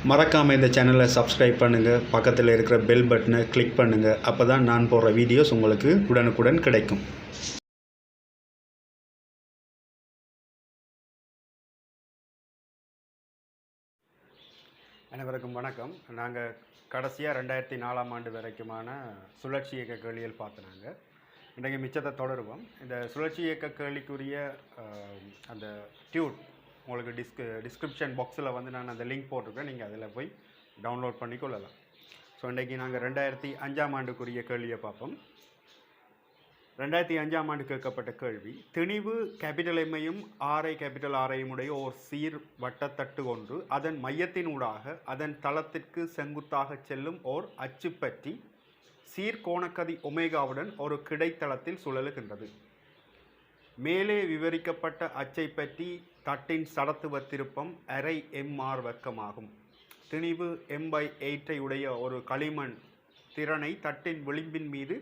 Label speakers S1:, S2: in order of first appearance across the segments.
S1: மறக்காமல் இந்த சேனலை சப்ஸ்கிரைப் பண்ணுங்கள், பக்கத்தில் இருக்கிற பெல் பட்டனை கிளிக் பண்ணுங்கள். அப்போ தான் நான் போடுற வீடியோஸ் உங்களுக்கு உடனுக்குடன் கிடைக்கும். அனைவருக்கும் வணக்கம். நாங்கள் கடைசியாக 2004ஆம் ஆண்டு வரைக்குமான சுழற்சி இயக்க கேள்விகள் பார்த்துனாங்க. இன்றைக்கு மிச்சத்தை தொடருவோம். இந்த சுழற்சி இயக்க கேள்விக்குரிய அந்த டியூட் உங்களுக்கு டிஸ்கிரிப்ஷன் பாக்ஸில் வந்து நான் அந்த லிங்க் போட்டிருக்கேன், நீங்கள் அதில் போய் டவுன்லோட் பண்ணி கொள்ளலாம். ஸோ இன்றைக்கி நாங்கள் 2005ஆம் ஆண்டுக்குரிய கேள்வியை பார்ப்போம். 2005ஆம் ஆண்டு கேட்கப்பட்ட கேள்வி, திணிவு கேபிட்டல் எம்மையும் ஆரை கேபிட்டல் ஆரையும் உடைய ஓர் சீர் வட்டத்தட்டு ஒன்று அதன் மையத்தினூடாக அதன் தளத்திற்கு செங்குத்தாக செல்லும் ஓர் அச்சு பற்றி சீர்கோணக்கதி ஒமேகாவுடன் ஒரு கிடைத்தளத்தில் சுழலுகின்றது. மேலே விவரிக்கப்பட்ட அச்சை பற்றி தட்டின் சடத்துவ திருப்பம் அரை எம்ஆர் வர்க்கமாகும். திணிவு m/8 உடைய ஒரு களிமண் திறனை தட்டின் விளிம்பின் மீது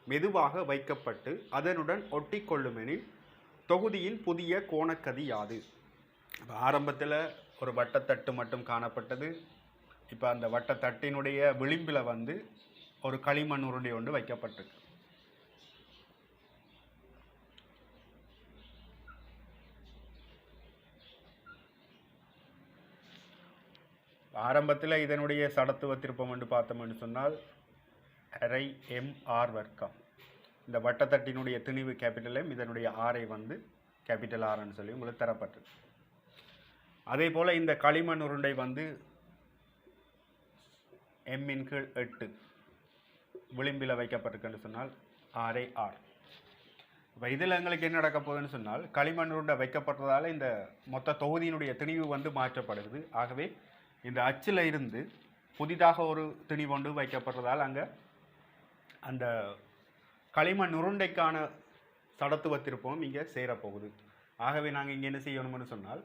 S1: மெதுவாக வைக்கப்பட்டு அதனுடன் ஒட்டி கொள்ளுமெனில் தொகுதியின் புதிய கோணக்கதி யாது? ஆரம்பத்தில் ஒரு வட்டத்தட்டு மட்டும் காணப்பட்டது. இப்போ அந்த வட்டத்தட்டினுடைய விளிம்பில் வந்து ஒரு களிமண் உருண்டை ஒன்று வைக்கப்பட்டிருக்கு. ஆரம்பத்தில் இதனுடைய சடத்துவ திருப்பம் என்று பார்த்தோம்னு சொன்னால் அரை எம்ஆர் வர்க்கம். இந்த வட்டத்தட்டினுடைய திணிவு கேபிட்டல் எம், இதனுடைய ஆரை வந்து கேபிட்டல் ஆர்ன்னு சொல்லி உங்களுக்கு தரப்பட்டது. அதே போல் இந்த களிமண் உருண்டை வந்து எம்மின் கீழ் 8 விளிம்பில் வைக்கப்பட்டிருக்குன்னு சொன்னால் ஆரை ஆர். இப்போ இதில் எங்களுக்கு என்ன நடக்க போகுதுன்னு சொன்னால், களிமண் உருண்டை வைக்கப்பட்டதால் இந்த மொத்த தொகுதியினுடைய திணிவு வந்து மாற்றப்படுது. ஆகவே இந்த அச்சில் இருந்து புதிதாக ஒரு திணிவு ஒன்று வைக்கப்படுறதால் அங்கே அந்த களிமண் உருண்டைக்கான சடத்துவ திருப்பமும் இங்கே சேரப்போகுது. ஆகவே நாங்கள் இங்கே என்ன செய்யணும்னு சொன்னால்,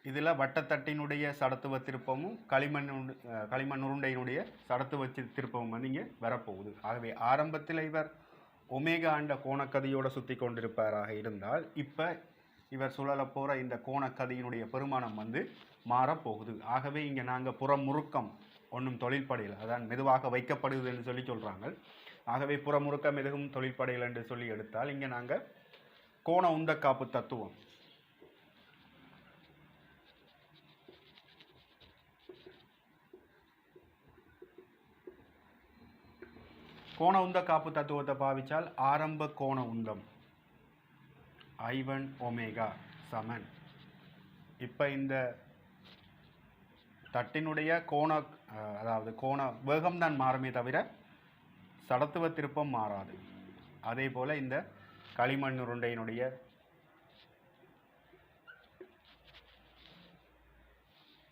S1: இதில் வட்டத்தட்டினுடைய சடத்துவ திருப்பமும் களிமண் உருண்டையினுடைய சடத்துவ திருப்பமும் வந்து இங்கே வரப்போகுது. ஆகவே ஆரம்பத்தில் இவர் ஒமேகா என்ற கோணக்கதியோடு சுற்றி கொண்டிருப்பாராக இருந்தால், இப்போ இவர் சுழல போகிற இந்த கோணக்கதியினுடைய பெருமானம் வந்து மாறப்போகுது. ஆகவே இங்கே நாங்கள் புறமுறுக்கம் ஒன்றும் தொழில்படையில், அதான் மெதுவாக வைக்கப்படுது என்று சொல்கிறாங்க. ஆகவே புறமுறுக்கம் எதுவும் தொழில்படையில் என்று சொல்லி எடுத்தால் இங்கே நாங்கள் கோண உந்த காப்பு தத்துவம், கோண உந்த காப்பு தத்துவத்தை பாவிச்சால் ஆரம்ப கோண உந்தம் I1 ஒமேகா சமன். இப்போ இந்த தட்டினுடைய அதாவது கோண வேகம்தான் மாறுமே தவிர சடத்துவ திருப்பம் மாறாது. அதே போல் இந்த களிமண் உருண்டையினுடைய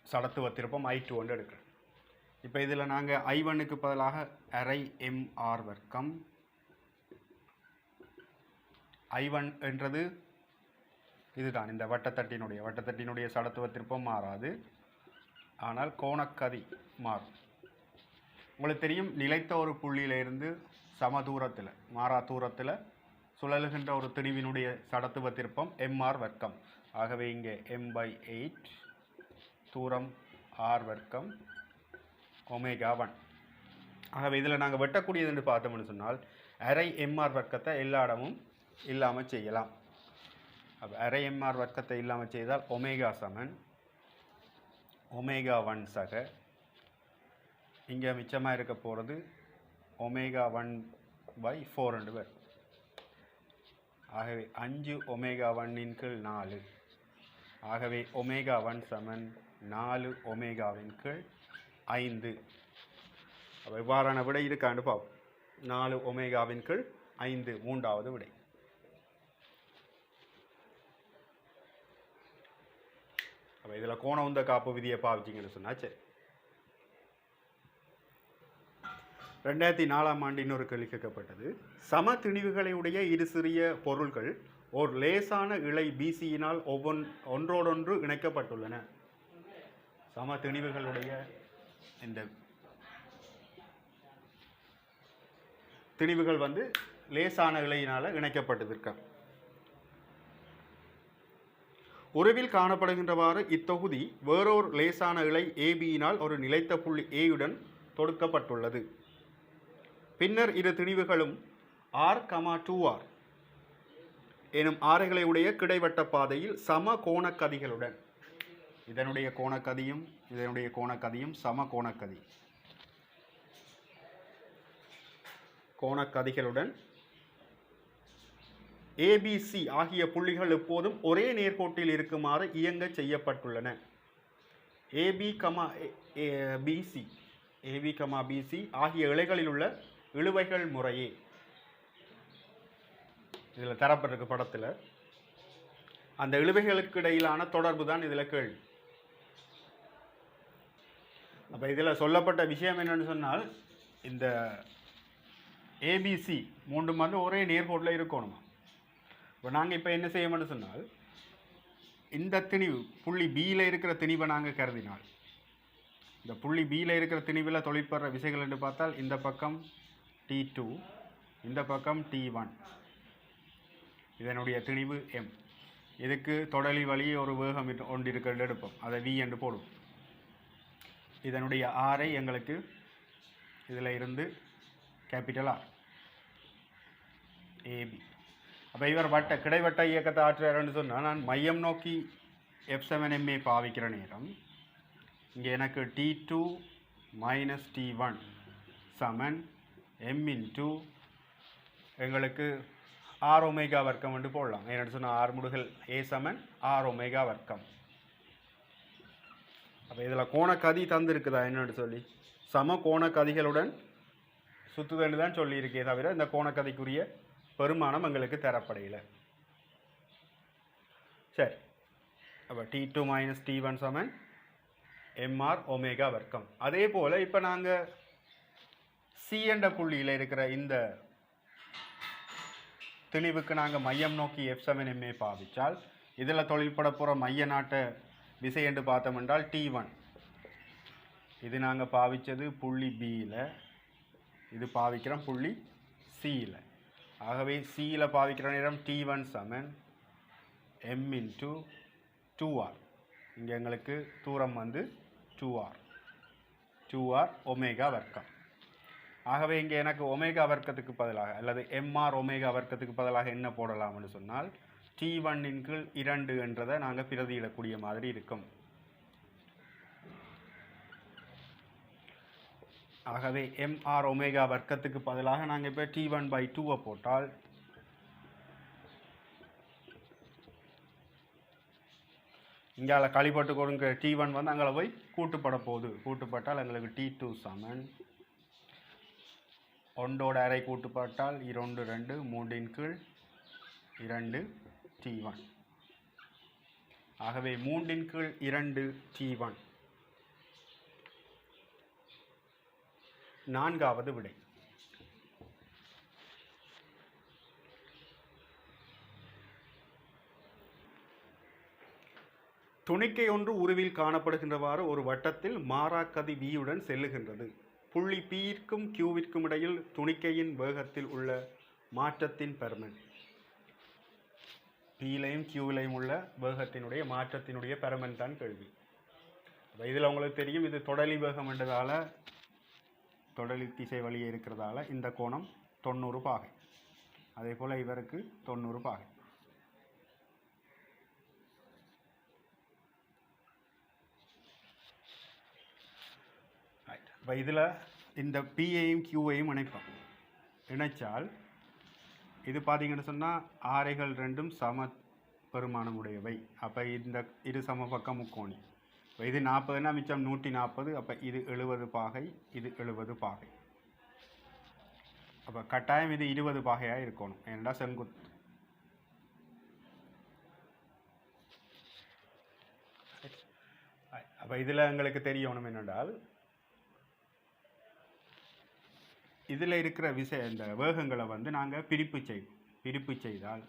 S1: சடத்துவ திருப்பம் I2 ஒன்று எடுக்கிறேன். இப்போ இதில் நாங்கள் I1க்கு பதிலாக அரை எம்ஆர் வர்க்கம், I1 என்றது இதுதான். இந்த வட்டத்தட்டினுடைய சடத்துவ திருப்பம் மாறாது, ஆனால் கோணக்கதி மாறும். உங்களுக்கு தெரியும், நிலைத்த ஒரு புள்ளியிலிருந்து சம தூரத்தில் மாறா தூரத்தில் சுழலுகின்ற ஒரு திணிவினுடைய சடத்துவ திருப்பம் எம்ஆர் வர்க்கம். ஆகவே இங்கே m/8 தூரம் ஆர் வர்க்கம் ஒமேகா 1. ஆகவே இதில் நாங்கள் வெட்டக்கூடியது என்று பார்த்தோம்னு சொன்னால் அரை எம்ஆர் வர்க்கத்தை எல்லா இடமும் இல்லாமல் செய்யலாம். அப்போ அரை எம்ஆர் வர்க்கத்தை இல்லாமல் செய்தால் ஒமேகா சமன் ஒமேகா 1 சக, இங்கே மிச்சமாக இருக்க போகிறது ஒமேகா 1/4 என்று வரும். ஆகவே 5 ஒமேகா 1 கீழ் 4. ஆகவே ஒமேகா 1 சமன் 4 ஒமேகாவின் கீழ் 5. அப்போ இவ்வாறான விடை இருக்காண்டு பார்ப்போம். 4 ஒமேகாவின் கீழ் 5 மூன்றாவது விடை. அப்போ இதில் கோண உந்த காப்பு விதியை பாவிச்சிங்கன்னு சொன்னால் சரி. 2004ஆம் ஆண்டு இன்னொரு கேள்வி கேட்கப்பட்டது. சம திணிவுகளையுடைய இரு சிறிய பொருள்கள் ஒரு லேசான இழை பிசியினால் ஒன்றோடொன்று இணைக்கப்பட்டுள்ளன. சம திணிவுகளுடைய இந்த திணிவுகள் வந்து லேசான இழையினால் இணைக்கப்பட்டிருக்க. உருவில் காணப்படுகின்றவாறு இத்தொகுதி வேறோர் லேசான இழை ஏபியினால் ஒரு நிலைத்த புள்ளி ஏயுடன் தொடுக்கப்பட்டுள்ளது. பின்னர் இரு திணிவுகளும் R,2R எனும் ஆரைகளை உடைய கிடைவட்ட பாதையில் சம கோணக்கதிகளுடன், இதனுடைய கோணக்கதியும் இதனுடைய கோணக்கதியும் சம கோணக்கதிகளுடன் ABC ஆகிய புள்ளிகள் எப்போதும் ஒரே நேர்கோட்டில் இருக்குமாறு இயங்க செய்யப்பட்டுள்ளன. AB, BC ஆகிய இழைகளில் உள்ள இழுவைகள் முறையே, இதில் தரப்பட்டிருக்க படத்தில் அந்த இழுவைகளுக்கு இடையிலான தொடர்பு தான் இதில் கேள்வி. அப்போ இதில் சொல்லப்பட்ட விஷயம் என்னன்னு சொன்னால், இந்த ABC மூன்றும் வந்து ஒரே நேர்கோட்டில் இருக்கணுமா. இப்போ நாங்கள் இப்போ என்ன செய்யணும்னு சொன்னால், இந்த திணிவு புள்ளி பியில் இருக்கிற திணிவை நாங்கள் கருதினால், இந்த புள்ளி பியில் இருக்கிற திணிவில் தொழிற்படுற விசைகள் என்று பார்த்தால், இந்த பக்கம் T2, இந்த பக்கம் T1, இதனுடைய திணிவு M. இதுக்கு தொடலி வழி ஒரு வேகம் ஒன்று இருக்கிறது எடுப்போம், அதை V என்று போடுவோம். இதனுடைய ஆரை எங்களுக்கு இதில் இருந்து கேபிட்டல் R AB. அப்போ இவர் கிடைவட்ட இயக்கத்தை ஆற்றுறாருன்னு சொன்னால், நான் மையம் நோக்கி F7MA பாவிக்கிற நேரம் இங்கே எனக்கு T2 மைனஸ் T1 சமன் M இன்ட்டு எங்களுக்கு R ஒமேகா வர்க்கம் என்று போடலாம். என்னென்னு சொன்னால் R முடுகல் A சமன் R ஒமேகா வர்க்கம். அப்போ இதில் கோணக்கதி தந்துருக்குதா என்னென்னு சொல்லி, சம கோணக்கதிகளுடன் சுற்றுதல் தான் சொல்லியிருக்கே தவிர இந்த கோணக்கதிக்குரிய பெருமானம் எங்களுக்கு தரப்படையில். சரி, அப்போ T2 மைனஸ் T1 சமன் MR ஒமேகா வர்க்கம். அதே போல் இப்போ நாங்கள் C என்ற புள்ளியில் இருக்கிற இந்த திணிவுக்கு நாங்கள் மையம் நோக்கி F7MA பாவித்தால், இதில் தொழில்பட போகிற மைய நாட்ட விசை என்று பார்த்தோம் என்றால் T1. இது நாங்கள் பாவித்தது புள்ளி பியில், இது பாவிக்கிறோம் புள்ளி சியில். ஆகவே சியில் பாவிக்கிற நேரம் T1 சமன் M இன்ட்டு 2R. இங்கே எங்களுக்கு தூரம் வந்து 2R ஒமேகா வர்க்கம். ஆகவே இங்கே எனக்கு ஒமேகா வர்க்கத்துக்கு பதிலாக அல்லது MR ஒமேகா வர்க்கத்துக்கு பதிலாக என்ன போடலாம்னு சொன்னால், T1 இன் கீழ் 2 என்றதை நாங்கள் பிரதியிடக்கூடிய மாதிரி இருக்கும். ஆகவே MR ஒமேகா வர்க்கத்துக்கு பதிலாக நாங்கள் இப்போ T1/2 போட்டால் இங்கே கழிப்பட்டு கொடுங்க T1 வந்து அங்கே போய் கூட்டுப்பட போகுது. கூட்டுப்பட்டால் எங்களுக்கு T2 சமன் 1 அரை கூட்டுப்பட்டால் 2 2 3 இன் கீழ் 2 T1. ஆகவே 3 இன் கீழ் 2 T1 நான்காவது விடை. துணிக்கை ஒன்று உருவில் காணப்படுகின்றவாறு ஒரு வட்டத்தில் மாறாக்கதி வியுடன் செல்லுகின்றது. புள்ளி Pற்கும் Qவிற்கும் இடையில் துணிக்கையின் வேகத்தில் உள்ள மாற்றத்தின் பெர்மன். Pலையும் Qலையும் உள்ள வேகத்தினுடைய மாற்றத்தினுடைய பெர்மன் தான் கேள்வி. இதில் உங்களுக்கு தெரியும், இது தொடலி வேகம் என்றதால, தொடலி திசை வழியே இருக்கிறதால இந்த கோணம் 90 பாகை. அதே போல் இவருக்கு 90 பாகை. இப்போ இதில் இந்த Pயையும் Qவையும் இணைப்போம். இணைச்சால் இது பார்த்தீங்கன்னு சொன்னால் ஆரைகள் ரெண்டும் சம பெருமானம் உடையவை. அப்போ இந்த இரு சம பக்கம் முக்கோணி. இப்போ இது 40னா மிச்சம் 140. அப்போ இது 70 பாகை, இது 70 பாகை. அப்போ கட்டாயம் இது 20 பாகையாக இருக்கணும், ஏன்னா செங்குத்து. அப்போ இதில் எங்களுக்கு தெரியணும் என்னென்றால், இதில் இருக்கிற இந்த வேகங்களை வந்து நாங்கள் பிரிப்பு செய்தால்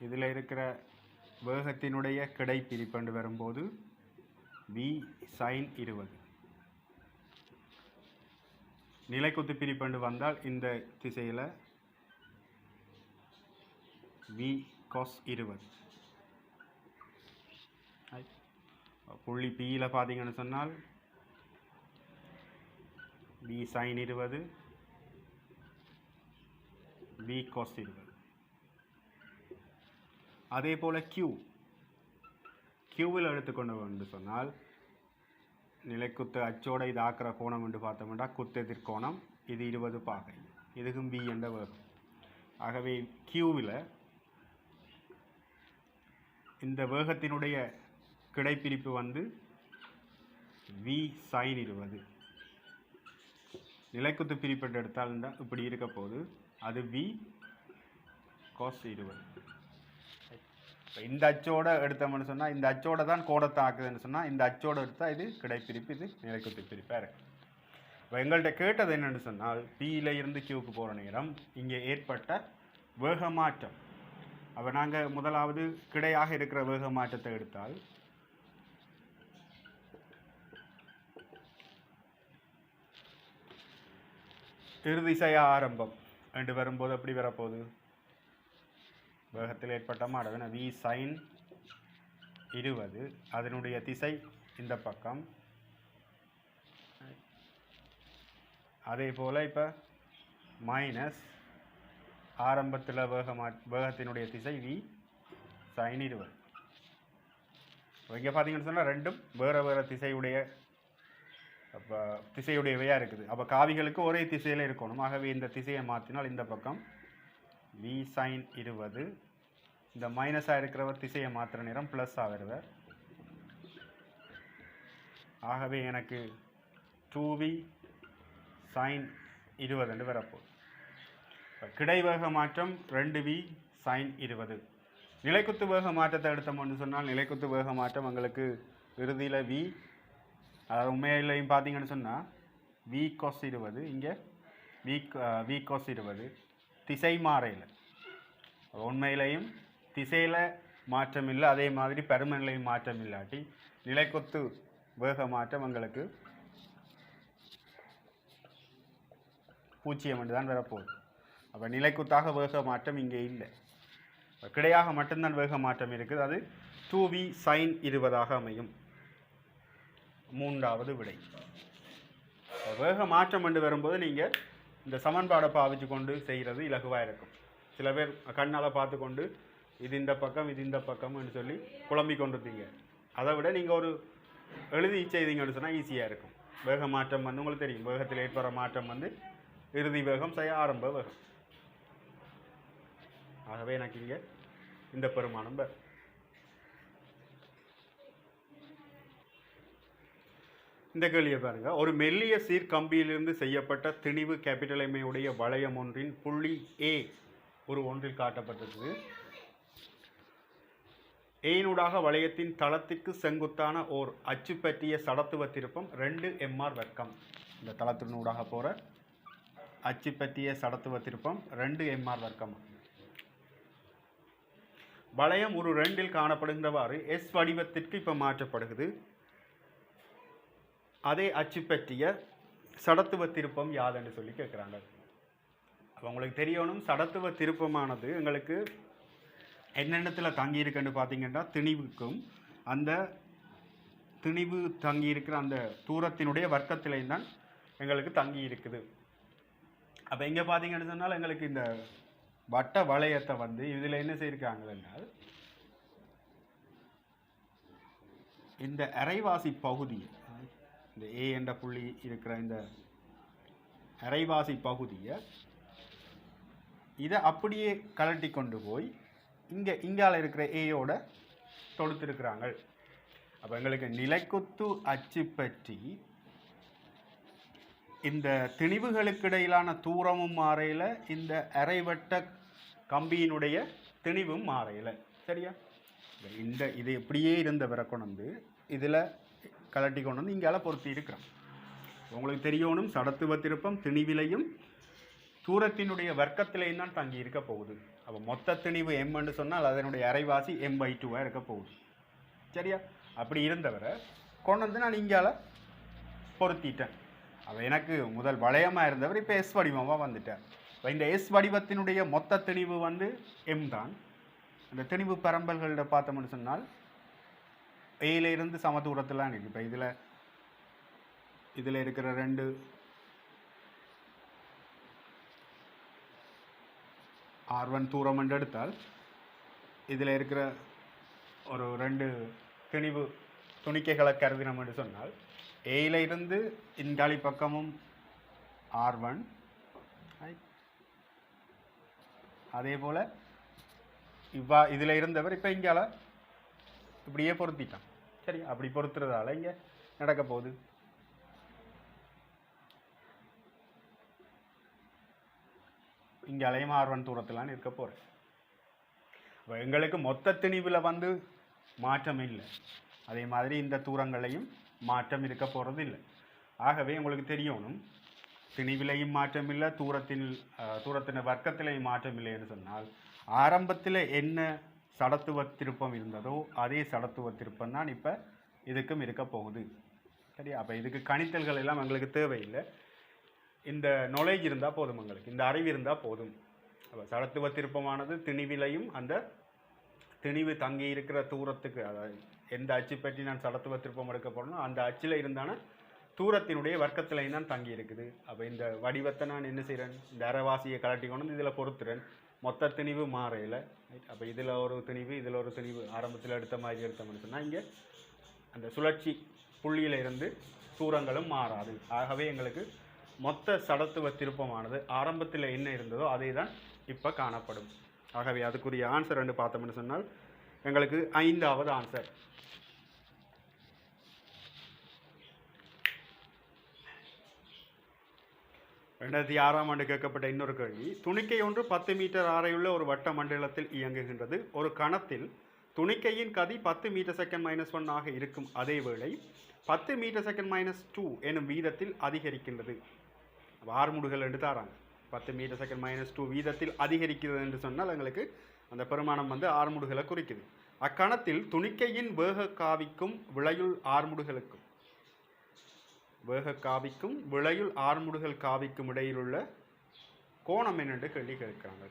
S1: இதில் இருக்கிற வேகத்தினுடைய கிடை பிரிப்பண்டு வரும்போது V sin 20, நிலைக்குத்து பிரிப்பண்டு வந்தால் இந்த திசையில் V cos 20. புள்ளி பியில் பார்த்தீங்கன்னு சொன்னால் b sin 20 b cos 20. அதே போல் கியூவில் எடுத்துக்கொண்டு வந்து சொன்னால் நிலைக்குத்து அச்சோட இது ஆக்கிற கோணம் என்று பார்த்தோம்னா குத்து எதிர்கோணம், இது 20 பாகை, இதுக்கும் b என்ற வேகம். ஆகவே கியூவில் இந்த வேகத்தினுடைய கிடைப்பிரிப்பு வந்து v sin 20. நிலைக்குத்து பிரிப்பட்டு எடுத்தால் இப்படி இருக்க போது அது v cos 20. இந்த அச்சோட எடுத்தோம்னு சொன்னால் இந்த அச்சோட தான் கோணத்தை ஆக்குதுன்னு சொன்னால் இந்த அச்சோட எடுத்தால் இது கிடைப்பிரிப்பு, இது நிலைக்குத்து பிரிப்பாக இருக்கு. இப்போ எங்கள்கிட்ட கேட்டது என்னென்னு சொன்னால் பியில் இருந்து கியூக்கு போகிற நேரம் இங்கே ஏற்பட்ட வேக மாற்றம். அப்போ நாங்கள் முதலாவது கிடையாக இருக்கிற வேக மாற்றத்தை எடுத்தால் இறுதிசய ஆரம்பம் என்று வரும்போது எப்படி வரப்போகுது, வேகத்தில் ஏற்பட்ட மாற்றம் v sin 20, அதனுடைய திசை இந்த பக்கம். அதே போல் இப்போ மைனஸ் ஆரம்பத்தில் வேகத்தினுடைய திசை v sin 20. இங்கே பார்த்தீங்கன்னு சொன்னால் ரெண்டும் வேறு வேறு திசையுடையவையாக இருக்குது. அப்போ காவிகளுக்கு ஒரே திசையில் இருக்கணும். ஆகவே இந்த திசையை மாற்றினால் இந்த பக்கம் v sin 20, இந்த மைனஸாக இருக்கிறவர் திசையை மாற்றுற நேரம் ப்ளஸ்ஸாக வருவார். ஆகவே எனக்கு 2v sin 20 என்று வரப்போகுது. கிடை வேக மாற்றம் 2v sin 20. நிலைக்குத்து வேக மாற்றத்தை எடுத்தோம்னு சொன்னால் நிலைக்குத்து வேக மாற்றம் எங்களுக்கு இறுதியில் v, அதாவது உண்மையிலையும் பார்த்தீங்கன்னு சொன்னால் v cos 20, இங்கே v cos 20 திசை மாறையில், உண்மையிலையும் திசையில் மாற்றம் இல்லை, அதே மாதிரி பருமநிலையும் மாற்றம் இல்லாட்டி நிலைக்குத்து வேக மாற்றம் எங்களுக்கு 0 என்று தான் வரப்போகுது. அப்போ நிலைக்குத்தாக வேக மாற்றம் இங்கே இல்லை, கிடையாக மட்டும்தான் வேக மாற்றம் இருக்குது. அது 2v sin 20 அமையும். மூன்றாவது விடை. வேக மாற்றம் என்று வரும்போது நீங்கள் இந்த சமன்பாடை பாவிச்சு கொண்டு செய்கிறது இலகுவாக இருக்கும். சில பேர் கண்ணால் பார்த்து கொண்டு இது இந்த பக்கம் இது இந்த பக்கம்னு சொல்லி குழம்பி கொண்டுருந்தீங்க. அதை விட நீங்கள் ஒரு எழுதி செய்தீங்கன்னு சொன்னால் ஈஸியாக இருக்கும். வேக மாற்றம் வந்து உங்களுக்கு தெரியும், வேகத்தில் ஏற்படுற மாற்றம் வந்து இறுதி வேகம் ஆரம்ப வேகம். ஆகவே எனக்கு இங்கே இந்த பெருமானம் வரும். இந்த கேள்வியை பாருங்க. ஒரு மெல்லிய சீர்கம்பியிலிருந்து செய்யப்பட்ட திணிவு கேபிட்டல் எம்ஐயுடைய வளையம் ஒன்றின் புள்ளி A ஒரு ஒன்றில் காட்டப்பட்டிருக்கு. ஏனூடாக வளையத்தின் தளத்திற்கு செங்குத்தான ஓர் அச்சு பற்றிய சடத்துவ திருப்பம் 2 mr வர்க்கம். இந்த தளத்தினூடாக போகிற அச்சு பற்றிய சடத்துவ திருப்பம் 2 mr வர்க்கம். வளையம் ஒரு 2இல் காணப்படுகின்றவாறு S வடிவத்திற்கு இப்போ மாற்றப்படுகிறது. அதே அச்சு பற்றிய சடத்துவ திருப்பம் யாதுன்னு சொல்லி கேட்குறாங்க. அப்போ உங்களுக்கு தெரியணும், சடத்துவ திருப்பமானது எங்களுக்கு என்னென்னத்தில் தங்கியிருக்குன்னு பார்த்தீங்கன்னா திணிவுக்கும் அந்த திணிவு தங்கியிருக்கிற அந்த தூரத்தினுடைய வர்க்கத்திலையும் தான் எங்களுக்கு தங்கி இருக்குது. அப்போ இங்கே பார்த்தீங்கன்னு சொன்னால் எங்களுக்கு இந்த வட்ட வளையத்தை வந்து இதில் என்ன செய்யிருக்காங்கன்னா இந்த அரைவாசி பகுதியை, இந்த A என்ற புள்ளி இருக்கிற இந்த அரைவாசி பகுதியை இதை அப்படியே கலட்டி கொண்டு போய் இங்கால இருக்கிற ஏயோட தொடுத்திருக்கிறாங்க. அப்போ எங்களுக்கு நிலைக்குத்து அச்சு பற்றி இந்த திணிவுகளுக்கு இடையிலான தூரமும் மாறையில், இந்த அரைவட்ட கம்பியினுடைய திணிவும் மாறையில். சரியா? இது எப்படியே இருந்த கொண்டு இதில் கலட்டி கொண்டு வந்து இங்கால பொருத்தி இருக்கிறோம். உங்களுக்கு தெரியணும், சடத்துவ திருப்பம் திணிவிலையும் தூரத்தினுடைய வர்க்கத்திலையும் தான் தங்கி இருக்க போகுது. அப்போ மொத்த திணிவு எம்ன்னு சொன்னால் அதனுடைய அரைவாசி m/2 இருக்க போகுது. சரியா? அப்படி இருந்தவரை கொண்டு வந்து நான் இங்கால பொருத்திட்டேன். அப்போ எனக்கு முதல் வளையமாக இருந்தவர் இப்போ S வடிவமாக வந்துட்டார். இப்போ இந்த S வடிவத்தினுடைய மொத்த திணிவு வந்து m தான். அந்த திணிவு பரம்பல்களில் பார்த்தோம்னு சொன்னால் ஏல இருந்து சம தூரத்தில் இருக்குது. இப்போ இதில் இருக்கிற 2 R1 தூரம் என்று எடுத்தால் இதில் இருக்கிற ஒரு 2 திணிவு துணிக்கைகளை கருதினோம் என்று சொன்னால் ஏல இருந்து இங்காலி பக்கமும் R1, அதே போல் இதில் இருந்தவர் இப்போ இங்கால இப்படியே பொருத்திட்டான். சரி, அப்படி பொருத்துறதால இங்கே நடக்க போகுது. இங்காலையும் R1 தூரத்திலான்னு இருக்க போகிறேன். இப்போ எங்களுக்கு மொத்த திணிவில் வந்து மாற்றம் இல்லை, அதே மாதிரி இந்த தூரங்களையும் மாற்றம் இருக்க போகிறது இல்லை. ஆகவே உங்களுக்கு தெரியணும், திணிவிலையும் மாற்றம் இல்லை, தூரத்தின் வர்க்கத்திலையும் மாற்றம் இல்லை என்று சொன்னால் ஆரம்பத்தில் என்ன சடத்துவ திருப்பம் இருந்ததோ அதே சடத்துவ திருப்பம் தான் இப்போ இதுக்கும் இருக்க போகுது. சரி, அப்போ இதுக்கு கணித்தல்கள் எல்லாம் எங்களுக்கு தேவையில்லை. இந்த நாலேஜ் இருந்தால் போதும், எங்களுக்கு இந்த அறிவு இருந்தால் போதும். அப்போ சடத்துவ திருப்பமானது திணிவிலையும் அந்த திணிவு தங்கி இருக்கிற தூரத்துக்கு, அதாவது எந்த அச்சு பற்றி நான் சடத்துவ திருப்பம் எடுக்க போடணும் அந்த அச்சில் இருந்தான தூரத்தினுடைய வர்க்கத்திலையும் தான் தங்கி இருக்குது. அப்போ இந்த வடிவத்தை நான் என்ன செய்கிறேன், இந்த அரைவாசியை கலட்டி கொண்டு இதில் பொறுத்துறேன். மொத்த திணிவு மாறையில். அப்போ இதில் ஒரு திணிவு இதில் ஒரு திணிவு ஆரம்பத்தில் எடுத்த மாதிரி எடுத்தோம்னு சொன்னால் இங்கே அந்த சுழற்சி புள்ளியில் இருந்து தூரங்களும் மாறாது. ஆகவே எங்களுக்கு மொத்த சடத்துவ திருப்பமானது ஆரம்பத்தில் என்ன இருந்ததோ அதே தான் இப்போ காணப்படும். ஆகவே அதுக்குரிய ஆன்சர் என்று பார்த்தோம்னு சொன்னால் எங்களுக்கு 5வது ஆன்சர். 2006ஆம் ஆண்டு கேட்கப்பட்ட இன்னொரு கேள்வி, துணிக்கை ஒன்று 10 மீட்டர் ஆரையுள்ள ஒரு வட்ட மண்டலத்தில் இயங்குகின்றது. ஒரு கணத்தில் துணிக்கையின் கதி 10 மீட்டர் செகண்ட் -1 ஆக இருக்கும். அதே வேளை 10 மீட்டர் செகண்ட் -2 எனும் வீதத்தில் அதிகரிக்கின்றது. ஆறுமுடுகள் என்று தாராங்க. 10 மீட்டர் செகண்ட் -2 வீதத்தில் அதிகரிக்கிறது என்று சொன்னால் எங்களுக்கு அந்த பெருமானம் வந்து ஆறுமுடுகளை குறிக்குது. அக்கணத்தில் துணிக்கையின் வேக காவிக்கும் விளையுள் ஆறுமுடுகளுக்கும் விளையுள் ஆறுமுடுகள் காவிக்கும் இடையிலுள்ள கோணம் என்னென்று கேள்வி கேட்கிறாங்க.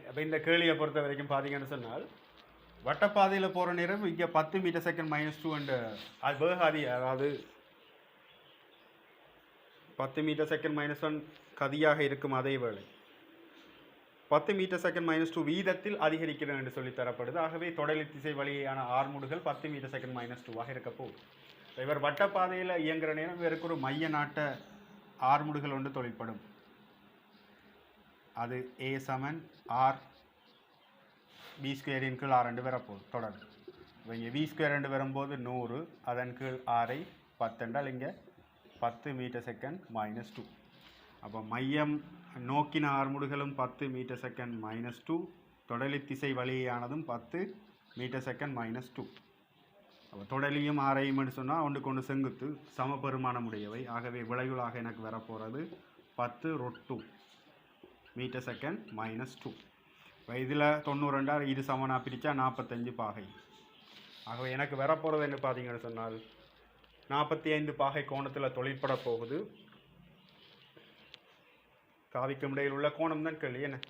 S1: அப்போ இந்த கேள்வியை பொறுத்த வரைக்கும் பார்த்தீங்கன்னு சொன்னால் வட்டப்பாதையில் போகிற நேரம் இங்கே 10 மீட்டர் செகண்ட் -2 என்ற வேகாதி, அதாவது 10 மீட்டர் செகண்ட் -1 கதியாக இருக்கும். அதே வேளை 10 மீட்டர் செகண்ட் -2 வீதத்தில் அதிகரிக்கிறது என்று சொல்லி தரப்படுது. ஆகவே தொடலி திசை வழியான ஆறுமுடுகள் 10 மீட்டர் செகண்ட் -2 இருக்க போகுது. இவர் வட்டப்பாதையில் இயங்குகிற நேரம் இவருக்கு ஒரு மைய நாட்ட ஆறுமுடுகள் ஒன்று தொழிற்படும். அது A = R B² கீழ் R2 வரப்போகுது தொடர். இப்போ இங்கே V² வரும்போது 100, அதன் கீழ் R 10 என்றால் இங்கே 10 மீட்டர் செகண்ட் -2. அப்போ மையம் நோக்கின ஆறுமுடுகளும் 10 மீட்டர் செகண்ட் -2, தொடலி திசை வழியானதும் 10 மீட்டர் செகண்ட் -2. அப்போ தொடலியும் ஆரையும் என்று சொன்னால் ஒன்றுக்கு ஒன்று செங்குத்து சம பெருமானமுடையவை. ஆகவே விளைவுளாக எனக்கு வரப்போகிறது 10√2 மீட்டர் செகண்ட் -2. இப்போ இதில் 92 இது சமனாக பிரித்தா 45 பாகை. ஆகவே எனக்கு வரப்போகிறது என்று பார்த்தீங்கன்னு சொன்னால் 45 பாகை கோணத்தில் தொழிற்பட போகுது. காவிக்கும் இடையில் உள்ள கோணம் தான் கேள்வி என்ன.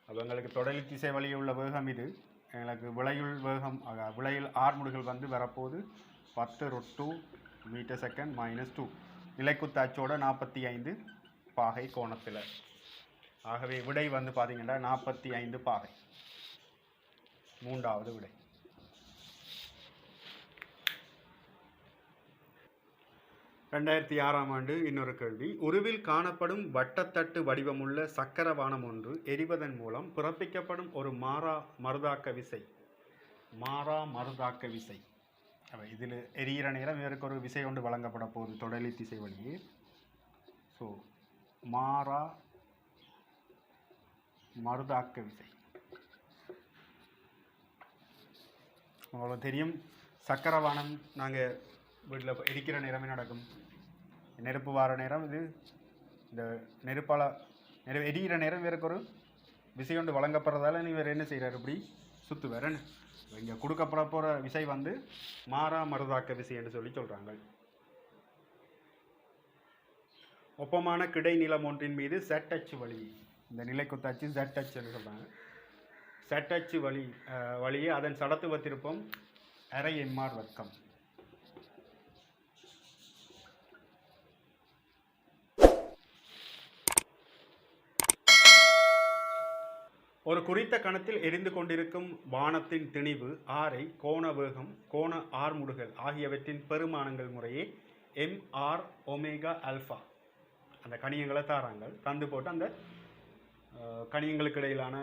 S1: அப்போ எங்களுக்கு தொடலி திசை வழியில் உள்ள வேகம் இது. எங்களுக்கு விளையுள் வேகம் விளையுள் ஆறுமுடுகள் வந்து வரப்போகுது 10√2 மீட்டர் செகண்ட் -2 நிலைக்குத்தாச்சோட 45 பாகை கோணத்தில். ஆகவே விடை வந்து பார்த்தீங்கன்னா 45 பாகை. 3வது விடை. 2006ஆம் ஆண்டு இன்னொரு கேள்வி, உருவில் காணப்படும் வட்டத்தட்டு வடிவமுள்ள சக்கரவானம் ஒன்று எரிவதன் மூலம் பிறப்பிக்கப்படும் ஒரு மாறா மருதாக்க விசை. இதில் எரிகிற நேரம் இதற்கு ஒரு விசை ஒன்று வழங்கப்பட போகுது தொடலி திசை வழியே. ஸோ மாறா மருதாக்க விசை. உங்களுக்கு தெரியும், சக்கரவானம் நாங்கள் வீட்டில் எரிக்கிற நேரமே நடக்கும். நெருப்பு வார நேரம் இது இந்த நெருப்பால் எரிகிற நேரம் வேறுக்கு ஒரு விசை ஒன்று வழங்கப்படுறதால நீ வேறு என்ன செய்கிறார், இப்படி சுற்று வேறன்னு. இங்கே கொடுக்கப்பட போகிற விசை வந்து மாறா மருதாக்க விசை என்று சொல்லி சொல்கிறாங்க. ஒப்பமான கிடைநிலம் ஒன்றின் மீது Z-அச்சு வழி, இந்த நிலைக்குத்தாச்சு Z-அச்சுன்னு சொல்கிறாங்க. Z-அச்சு வழியே அதன் சடத்துவ திருப்பம் அரை எம்ஆர் வர்க்கம். ஒரு குறித்த கணத்தில் எரிந்து கொண்டிருக்கும் வானத்தின் திணிவு ஆரை, கோண வேகம், கோண ஆர்முடுகள் ஆகியவற்றின் பெருமானங்கள் முறையே எம்ஆர் ஒமேகா அல்ஃபா. அந்த கணியங்களை தாராங்கள் தந்து போட்டு அந்த கணியங்களுக்கு இடையிலான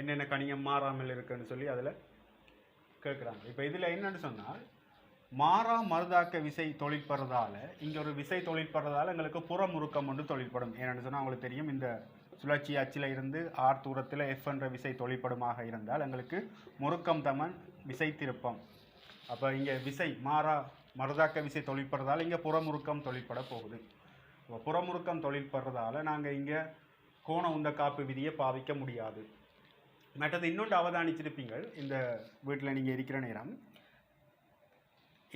S1: என்னென்ன கணியம் மாறாமல் இருக்குன்னு சொல்லி அதில் கேட்குறாங்க. இப்போ இதில் என்னன்னு சொன்னால், மாறா மறுதாக்க விசை தொழிற்படுறதால இங்கே ஒரு விசை தொழிற்படுறதால எங்களுக்கு புறமுறுக்கம் ஒன்று தொழிற்படும். ஏன்னு சொன்னால் உங்களுக்கு தெரியும், இந்த சுழற்சி அச்சில் இருந்து ஆர் தூரத்தில் எஃப் என்ற விசை தொழிற்படுமாக இருந்தால் எங்களுக்கு முறுக்கம் தமன் விசை திருப்பம். அப்போ இங்கே விசை மாறா மறுதாக்க விசை தொழிற்படுறதால இங்கே புறமுறுக்கம் தொழிற்பட போகுது. இப்போ புறமுறுக்கம் தொழிற்படுறதால நாங்கள் இங்கே கோண உந்த காப்பு விதியை பாவிக்க முடியாது. மற்றது இன்னொன்று அவதானிச்சிருப்பீங்கள், இந்த வீட்டில் நீங்கள் இருக்கிற நேரம்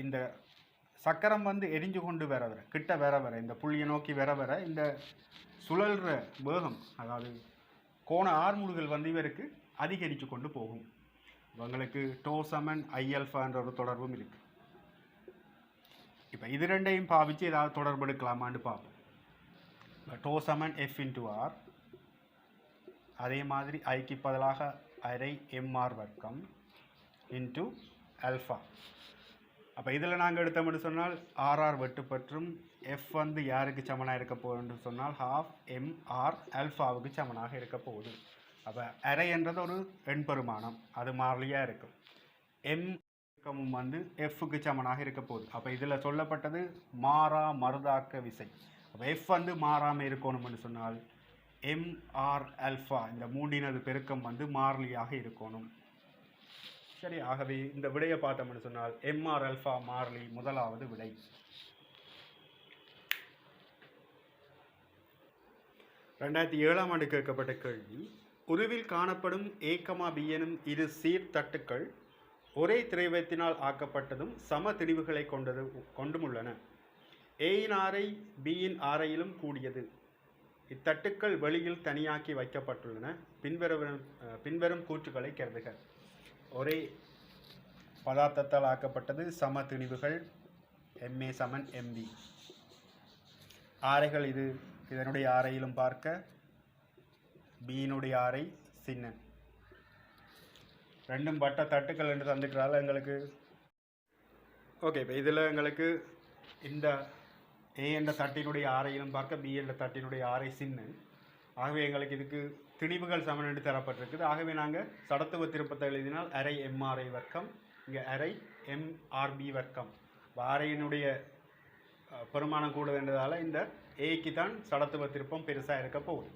S1: இந்த சக்கரம் வந்து எரிஞ்சு கொண்டு வர கிட்ட வர இந்த புள்ளியை நோக்கி வர இந்த சுழல்ற வேகம், அதாவது கோண ஆர்முடுகள் வந்து இவருக்கு அதிகரித்து கொண்டு போகும். உங்களுக்கு டோ சமன் ஐஎல்ஃபா என்ற ஒரு தொடர்பும் இருக்குது. இப்போ இது ரெண்டையும் பாவிச்சு ஏதாவது தொடர்பு எடுக்கலாமான்னு பார்ப்போம். டோ சமன் எஃப் இன்டு ஆர், அதே மாதிரி ஐக்கு பதிலாக அரை எம்ஆர் வர்க்கம் இன்டு அல்ஃபா. அப்போ இதில் நாங்கள் எடுத்தோம்னு சொன்னால் ஆர்ஆர் வெட்டுப்பற்றும் எஃப் வந்து யாருக்கு சமனாக இருக்க போகுதுன்னு சொன்னால் ½ எம்ஆர் அல்ஃபாவுக்கு சமனாக இருக்க போகுது. அப்போ அரை என்றது ஒரு எண்பெருமானம், அது மாறிலியாக இருக்கும். எம் வந்து எஃப்க்கு சமனாக இருக்க போகுது. அப்போ இதில் சொல்லப்பட்டது மாறா மறுதாக்க விசை. அப்போ எஃப் வந்து மாறாமல் இருக்கணும்னு சொன்னால் எம்ஆர் அல்ஃபா இந்த மூன்றினது பெருக்கம் வந்து மாறிலியாக இருக்கணும். சரி, ஆகவே இந்த விடையை பார்த்தோம்னு சொன்னால் எம்ஆர் அல்ஃபா மாறிலி முதலாவது விடை. ரெண்டாயிரத்தி 7ஆம் ஆண்டு கேட்கப்பட்ட கேள்வி, உருவில் காணப்படும் A, B எனும் இரு சீர்தட்டுக்கள் ஒரே திரைவத்தினால் ஆக்கப்பட்டதும் சம திணிவுகளை கொண்டும் உள்ளன. ஏயின் ஆரை பியின் ஆரையிலும் கூடியது. இத்தட்டுக்கள் வெளியில் தனியாக்கி வைக்கப்பட்டுள்ளன. பின்வரும் கூற்றுக்களை கருதுக. ஒரே பதார்த்தத்தால் ஆக்கப்பட்டது, சம திணிவுகள், MA சமன் MB. ஆரைகள் இதனுடைய ஆரையிலும் பார்க்க பியினுடைய ஆரை சின்ன. ரெண்டும் வட்ட தட்டுக்கள் என்று தந்துக்கிறால எங்களுக்கு ஓகே. இப்போ இதில் எங்களுக்கு இந்த ஏ என்ற தட்டினுடைய ஆரையிலும் பார்க்க பி என்ற தட்டினுடைய ஆரை சின்ன. ஆகவே எங்களுக்கு இதுக்கு திணிவுகள் சமன் என்று தரப்பட்டிருக்குது. ஆகவே நாங்கள் சடத்துவ திருப்பத்தை எழுதினால் அரை எம்ஆர்ஐ வர்க்கம், இங்கே அரை எம்ஆர்பி வர்க்கம். ஆரையினுடைய பெருமானம் கூடுதுன்றதால இந்த ஏக்கு தான் சடத்துவ திருப்பம் பெருசாக இருக்க போகுது.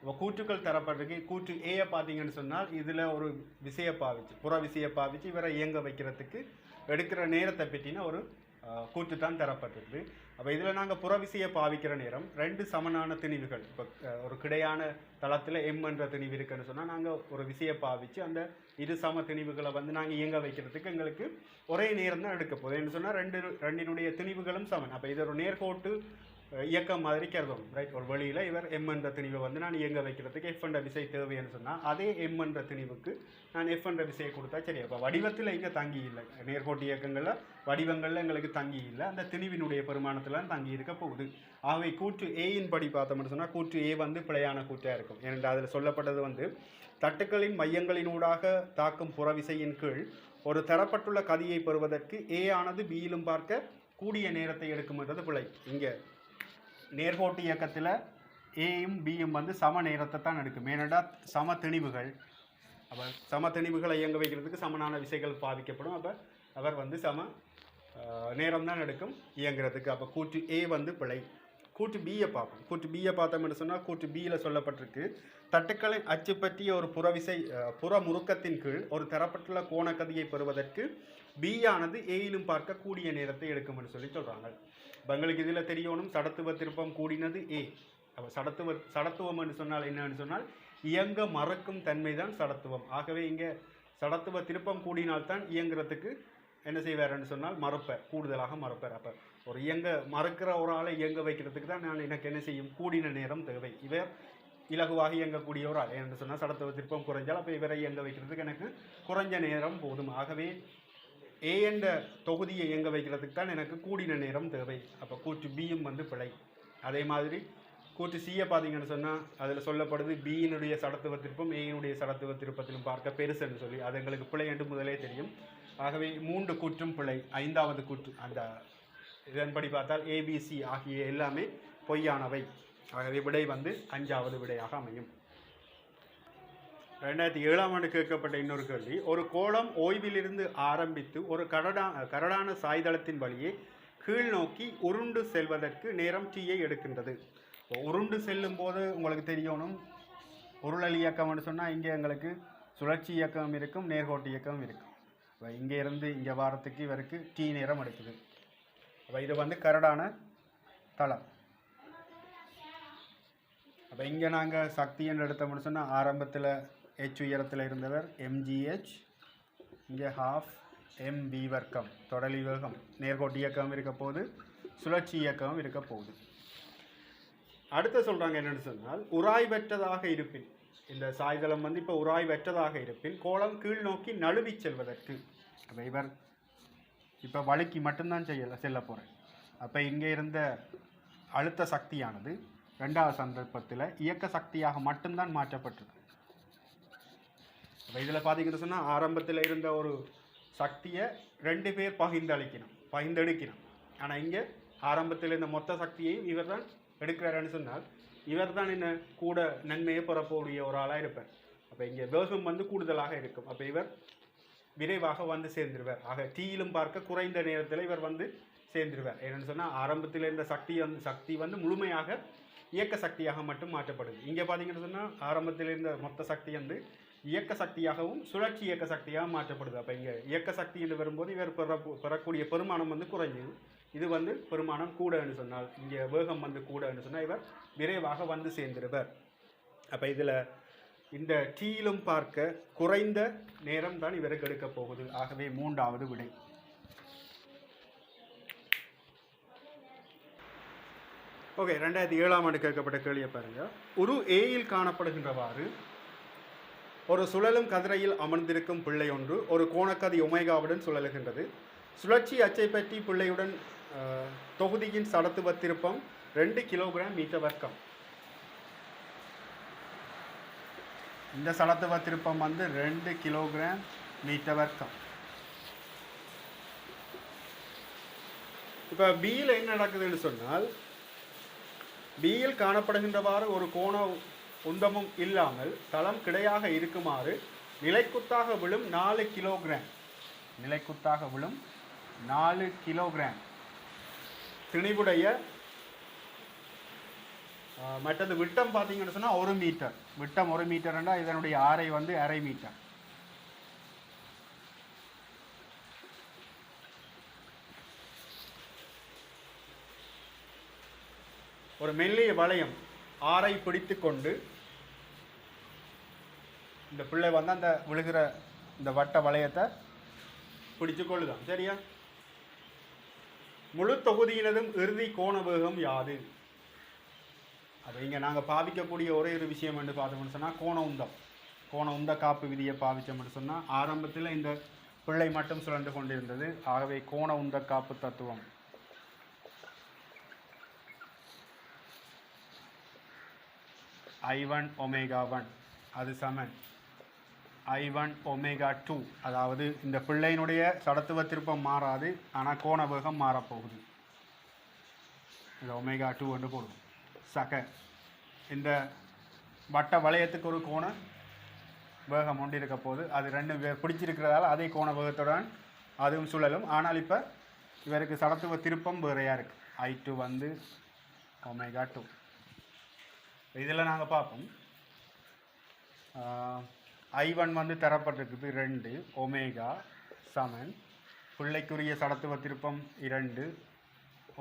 S1: இப்போ கூற்றுக்கள் தரப்பட்டிருக்கு. கூற்று ஏயை பார்த்தீங்கன்னு சொன்னால் இதில் ஒரு விசையை பாவிச்சு, புற விசையை பாவிச்சு இவரை இயங்க வைக்கிறதுக்கு எடுக்கிற நேரத்தை பற்றின ஒரு கூற்று தான் தரப்பட்டிருக்கு. அப்போ இதில் நாங்கள் புற விசையை பாவிக்கிற நேரம் ரெண்டு சமனான திணிவுகள், இப்போ ஒரு கிடையான தளத்தில் எம் என்ற திணிவு இருக்குன்னு சொன்னால் நாங்கள் ஒரு விசையை பாவிச்சு அந்த இரு சம திணிவுகளை வந்து நாங்கள் இயங்க வைக்கிறதுக்கு எங்களுக்கு ஒரே நேரம் தான் எடுக்க போகுது. என்று சொன்னால் ரெண்டினுடைய திணிவுகளும் சமன். அப்போ இது ஒரு நேர்கோட்டு இயக்கம் மாதிரி கருதணும், ரைட்? ஒரு வழியில் இவர் எம் என்ற திணிவை வந்து நான் இயங்க வைக்கிறதுக்கு எஃப் என்ற விசை தேவைன்னு சொன்னால் அதே எம் என்ற திணிவுக்கு நான் எஃப் என்ற விசையை கொடுத்தா சரி. அப்போ வடிவத்தில் இங்கே தங்கி இல்லை, நேர்கோட்டு இயக்கங்களில் வடிவங்களில் எங்களுக்கு தங்கி இல்லை, அந்த திணிவினுடைய பெருமானத்தில் தங்கி இருக்க போகுது. ஆகவே கூற்று ஏயின் படி பார்த்தோம்னு சொன்னால் கூற்று ஏ வந்து பிழையான கூற்றாக இருக்கும். ஏனென்றால் அதில் சொல்லப்பட்டது வந்து தட்டுக்களின் மையங்களினூடாக தாக்கும் புறவிசையின் கீழ் ஒரு தரப்பட்டுள்ள கதியை பெறுவதற்கு ஏ ஆனது பியிலும் பார்க்க கூடிய நேரத்தை எடுக்கும்ன்றது பிழை. இங்கே நேர்கோட்டு இயக்கத்தில் ஏயும் பியும் வந்து சம நேரத்தை தான் எடுக்கும். ஏனெண்டா சம திணிவுகள், அப்போ சம திணிவுகளை இயங்க வைக்கிறதுக்கு சமனான விசைகள் பாதிக்கப்படும். அப்போ அவர் வந்து சம நேரம் தான் எடுக்கும் இயங்குறதுக்கு. அப்போ கூற்று ஏ வந்து பிழை. கூற்று பியை பார்ப்போம். கூற்று பியை பார்த்தோம்னு சொன்னால் கூற்று பியில் சொல்லப்பட்டிருக்கு, தட்டுக்களின் அச்சு பற்றிய ஒரு புறவிசை புற முறுக்கத்தின் கீழ் ஒரு தரப்பட்டுள்ள கோணக்கதியை பெறுவதற்கு பி ஆனது ஏயிலும் பார்க்க கூடிய நேரத்தை எடுக்கும்னு சொல்லி சொல்கிறாங்க. இப்போ எங்களுக்கு இதில் தெரியணும் சடத்துவ திருப்பம் கூடினது ஏ. அப்போ சடத்துவம் என்று சொன்னால் என்னன்னு சொன்னால் இயங்க மறக்கும் தன்மை தான் சடத்துவம். ஆகவே இங்கே சடத்துவ திருப்பம் கூடினால்தான் இயங்குறதுக்கு என்ன செய்வார்ன்னு சொன்னால் மறுப்பர், கூடுதலாக மறுப்பர். அப்போ ஒரு மறுக்கிற ஒரு ஆளை இயங்க வைக்கிறதுக்கு தான் நான் எனக்கு என்ன செய்யும் கூடின நேரம் தேவை. இவர் இலகுவாக இயங்கக்கூடிய ஒரு ஆள். என்று சொன்னால் சடத்துவ திருப்பம் குறைஞ்சால் அப்போ இவரை இயங்க வைக்கிறதுக்கு எனக்கு குறைஞ்ச நேரம் போதும். ஆகவே ஏ என்ற தொகுதியை இயங்க வைக்கிறதுக்கு தான் எனக்கு கூடின நேரம் தேவை. அப்போ கூற்று பியும் வந்து பிழை. அதே மாதிரி கூற்று சியை பார்த்தீங்கன்னு சொன்னால் அதில் சொல்லப்படுது பியினுடைய சடத்துவ திருப்பம் ஏயினுடைய சடத்துவ திருப்பத்திலும் பார்க்க பெருசுன்னு சொல்லி அது எங்களுக்கு பிழை என்று முதலே தெரியும். ஆகவே 3 கூற்றும் பிழை. 5வது கூற்று அந்த இதன்படி பார்த்தால் ஏபிசி ஆகிய எல்லாமே பொய்யானவை. ஆகவே விடை வந்து 5வது விடையாக அமையும். 2007ஆம் ஆண்டு கேட்கப்பட்ட இன்னொரு கேள்வி, ஒரு கோளம் ஓய்விலிருந்து ஆரம்பித்து ஒரு கரடான சாய்தளத்தின் வழியே கீழ் நோக்கி உருண்டு செல்வதற்கு நேரம் டீயை எடுக்கின்றது. உருண்டு செல்லும் போது உங்களுக்கு தெரியணும் உருளல் இயக்கம்னு சொன்னால் இங்கே எங்களுக்கு சுழற்சி இயக்கம் இருக்கும், நேர்கோட்டு இயக்கம் இருக்கும். இங்கே இருந்து இங்கே வாரத்துக்கு இவருக்கு டீ நேரம் எடுக்குது. அப்போ இது வந்து கரடான தளம். அப்போ இங்கே நாங்கள் சக்தி என்று எடுத்தோம்னு சொன்னால் ஆரம்பத்தில் ஹெச் உயரத்தில் இருந்தவர் mgh, இங்கே ½ mv வர்க்கம் தொடலி வேகம், நேர்கோட்டு இயக்கம் இருக்க போகுது, சுழற்சி இயக்கம் இருக்க போகுது. அடுத்து சொல்கிறாங்க என்னென்னு சொன்னால் உராய்வற்றதாக இருப்பின், இந்த சாய்தளம் வந்து இப்போ உராய்வற்றதாக இருப்பின் கோளம் கீழ் நோக்கி நழுவி செல்வதற்கு, அப்போ இவர் இப்போ வழுக்கி மட்டும்தான் செல்ல போகிறேன். அப்போ இங்கே இருந்த அழுத்த சக்தியானது 2வது சந்தர்ப்பத்தில் இயக்க சக்தியாக மட்டும்தான் மாற்றப்பட்டிருக்கு. அப்போ இதில் பார்த்தீங்கன்னு சொன்னால் ஆரம்பத்தில் இருந்த ஒரு சக்தியை 2 பேர் பகிர்ந்தெடுக்கணும். ஆனால் இங்கே ஆரம்பத்தில் இருந்த மொத்த சக்தியையும் இவர் தான் எடுக்கிறாருன்னு சொன்னால் இவர் தான் என்ன கூட நன்மையை பெறக்கூடிய ஒரு ஆளாக இருப்பார். அப்போ இங்கே வேகம் வந்து கூடுதலாக இருக்கும். அப்போ இவர் விரைவாக வந்து சேர்ந்துருவார். ஆக டீயிலும் பார்க்க குறைந்த நேரத்தில் இவர் வந்து சேர்ந்துருவார். என்னென்னு சொன்னால் ஆரம்பத்தில் இருந்த சக்தி வந்து முழுமையாக இயக்க சக்தியாக மட்டும் மாற்றப்படுது. இங்கே பார்த்தீங்கன்னு சொன்னால் ஆரம்பத்தில் இருந்த மொத்த சக்தி வந்து இயக்க சக்தியாகவும் சுழற்சி இயக்க சக்தியாக மாற்றப்படுது. அப்போ இங்கே இயக்க சக்தி என்று வரும்போது இவர் பெறக்கூடிய பெருமானம் வந்து குறைஞ்சிது. இது வந்து பெருமானம் கூடன்னு சொன்னால் இங்கே வேகம் வந்து கூடன்னு சொன்னால் இவர் விரைவாக வந்து சேர்ந்துருவார். அப்போ இதில் இந்த டீயிலும் பார்க்க குறைந்த நேரம் தான் இவருக்கு எடுக்க போகுது. ஆகவே 3வது விடை. ஓகே, 2007ஆம் ஆண்டு கேட்கப்பட்ட கேள்வியை பாருங்க. ஒரு ஏயில் காணப்படுகின்றவாறு ஒரு சுழலும் கதிரையில் அமர்ந்திருக்கும் பிள்ளை ஒன்று ஒரு கோணக்கதி ஒமேகாவுடன் சுழலுகின்றது. சுழற்சி அச்சை பற்றி பிள்ளையுடன் தொகுதியின் சடத்துவ திருப்பம் 2 கிலோகிராம் மீட்டர் வர்க்கம். இந்த சடத்துவ திருப்பம் வந்து 2 கிலோகிராம் மீட்டர் வர்க்கம். இப்போ பியில் என்ன நடக்குதுன்னு சொன்னால் பியில் காணப்படுகின்றவாறு ஒரு கோண உந்தமும் இல்லாமல் தளம் கிடையாக இருக்குமாறு நிலைக்குத்தாக விழும் 4 கிலோகிராம் திணிவுடைய மற்றது விட்டம் பார்த்தீங்கன்னு சொன்னால் 1 மீட்டர். விட்டம் 1 மீட்டர்னா இதனுடைய ஆரை வந்து ½ மீட்டர். ஒரு மெல்லிய வளையம் ஆரை பிடித்து கொண்டு இந்த பிள்ளை வந்து அந்த விழுகிற இந்த வட்ட வளையத்தை பிடிச்சு கொள்ளுதான். சரியா? முழு தொகுதியினதும் இறுதி கோண வேகம் யாது? அப்போ இங்கே நாங்கள் பாவிக்கக்கூடிய ஒரே ஒரு விஷயம் என்று பார்த்தோம்னு சொன்னால் கோண உந்த காப்பு விதியை பாவிச்சோம்னு சொன்னால் ஆரம்பத்தில் இந்த பிள்ளை மட்டும் சுழன்று கொண்டிருந்தது. ஆகவே கோண உந்த காப்பு தத்துவம் I1 ω1 அது சமன் I1 ω2. அதாவது இந்த பிள்ளையினுடைய சடத்துவ திருப்பம் மாறாது, ஆனால் கோண வேகம் மாறப்போகுது. இது ω2 என்று போடுவோம். இந்த வட்ட வளையத்துக்கு ஒரு கோண வேகம் ஒன்று இருக்க போது அது 2 பிடிச்சிருக்கிறதால அதே கோண வேகத்துடன் அதுவும் சுழலும். ஆனால் இப்போ இவருக்கு சடத்துவ திருப்பம் வேறையாக இருக்குது. I2 வந்து ω2. இதில் நாங்கள் பார்ப்போம். I1 வந்து தரப்பட்டிருக்குது 2 ஒமேகா சமன் பிள்ளைக்குரிய சடத்துவ திருப்பம் 2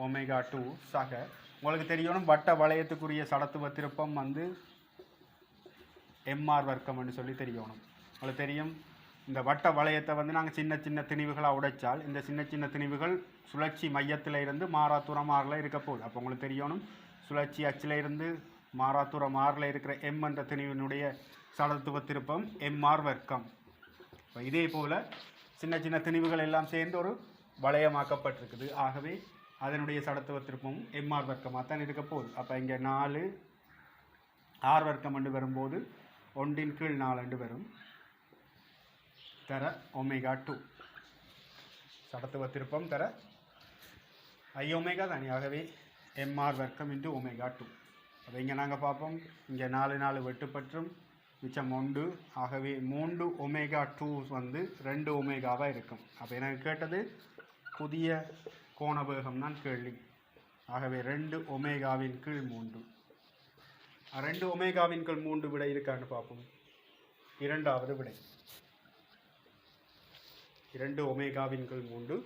S1: ω2 சக. உங்களுக்கு தெரியணும் வட்ட வளையத்துக்குரிய சடத்துவ திருப்பம் வந்து mr வர்க்கம்னு சொல்லி தெரியணும். உங்களுக்கு தெரியும் இந்த வட்ட வளையத்தை வந்து நாங்கள் சின்ன சின்ன திணிவுகளாக உடைச்சால் இந்த சின்ன சின்ன திணிவுகள் சுழற்சி மையத்தில் இருந்து மாறா தூரம் மாறல இருக்க போகுது. அப்போ உங்களுக்கு தெரியணும் சுழற்சி அச்சில் இருந்து மாறாத்தூரம் ஆறில் இருக்கிற எம் என்ற திணிவினுடைய சடத்துவ திருப்பம் எம்ஆர் வர்க்கம். இதே போல் சின்ன சின்ன திணிவுகள் எல்லாம் சேர்ந்து ஒரு வளையமாக்கப்பட்டிருக்குது. ஆகவே அதனுடைய சடத்துவ திருப்பமும் எம்ஆர் வர்க்கமாக தான் இருக்க போகுது. அப்போ இங்கே 4 ஆர் வர்க்கம் என்று வரும்போது 1/4 வரும் தர ω2 சடத்துவ திருப்பம் தர I⍵ தானே. ஆகவே எம்ஆர் வர்க்கம் இன்ட்டு ω2. அப்போ இங்கே நாங்கள் பார்ப்போம், இங்கே 4 வெட்டுப்பற்றும் மிச்சம் 1. ஆகவே 3ω2 வந்து 2ω இருக்கும். அப்போ எனக்கு கேட்டது புதிய கோண வேகம் தான் கேள்வி. ஆகவே 2ω/3 2ω/3 விடை இருக்கான்னு பார்ப்போம். இரண்டாவது விடை 2ω/3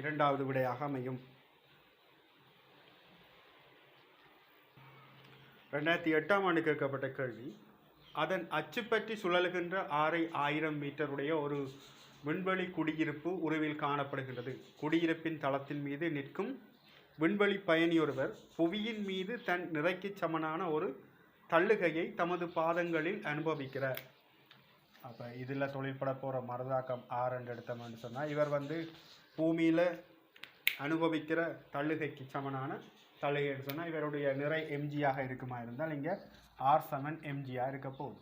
S1: இரண்டாவது விடையாக அமையும். 2008ஆம் ஆண்டு கேட்கப்பட்ட கேள்வி, அதன் அச்சு பற்றி சுழலுகின்ற 6000 மீட்டருடைய ஒரு விண்வெளி குடியிருப்பு உருவில் காணப்படுகின்றது. குடியிருப்பின் தளத்தின் மீது நிற்கும் விண்வெளி பயணியொருவர் புவியின் மீது தன் நிறைக்கு சமனான ஒரு தள்ளுகையை தமது பாதங்களில் அனுபவிக்கிறார். அப்போ இதில் தொழில்பட போகிற மறுதாக்கம் 6 எடுத்தோம்னு சொன்னால், இவர் வந்து பூமியில் அனுபவிக்கிற தள்ளுகைக்கு சமனான தள்ளுகைன்னு சொன்னால் இவருடைய நிறை mgயாக இருக்குமா இருந்தால் இங்கே R = mgயாக இருக்க போகுது.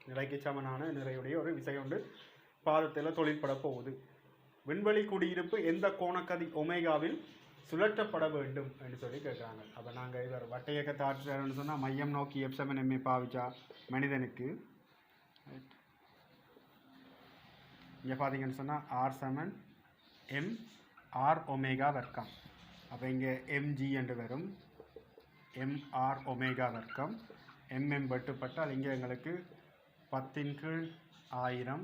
S1: நிறைக்கு சமனான நிறையுடைய ஒரு விசை கொண்டு பாதத்தில் தொழில்பட போகுது. விண்வெளி குடியிருப்பு எந்த கோணக்கதி ஒமேகாவில் சுழற்றப்பட வேண்டும் என்று சொல்லி கேட்குறாங்க. அப்போ நாங்கள் இவர் வட்டையக்கத்தை ஆற்றுறாருன்னு சொன்னால் மையம் நோக்கி F7ma பாவிச்சா மனிதனுக்கு இங்கே பார்த்தீங்கன்னு சொன்னால் R = mR⍵ வர்க்கம். அப்போ இங்கே mg என்று வரும் mR⍵ வர்க்கம். வெட்டுப்பட்டால் இங்கே எங்களுக்கு 10/1000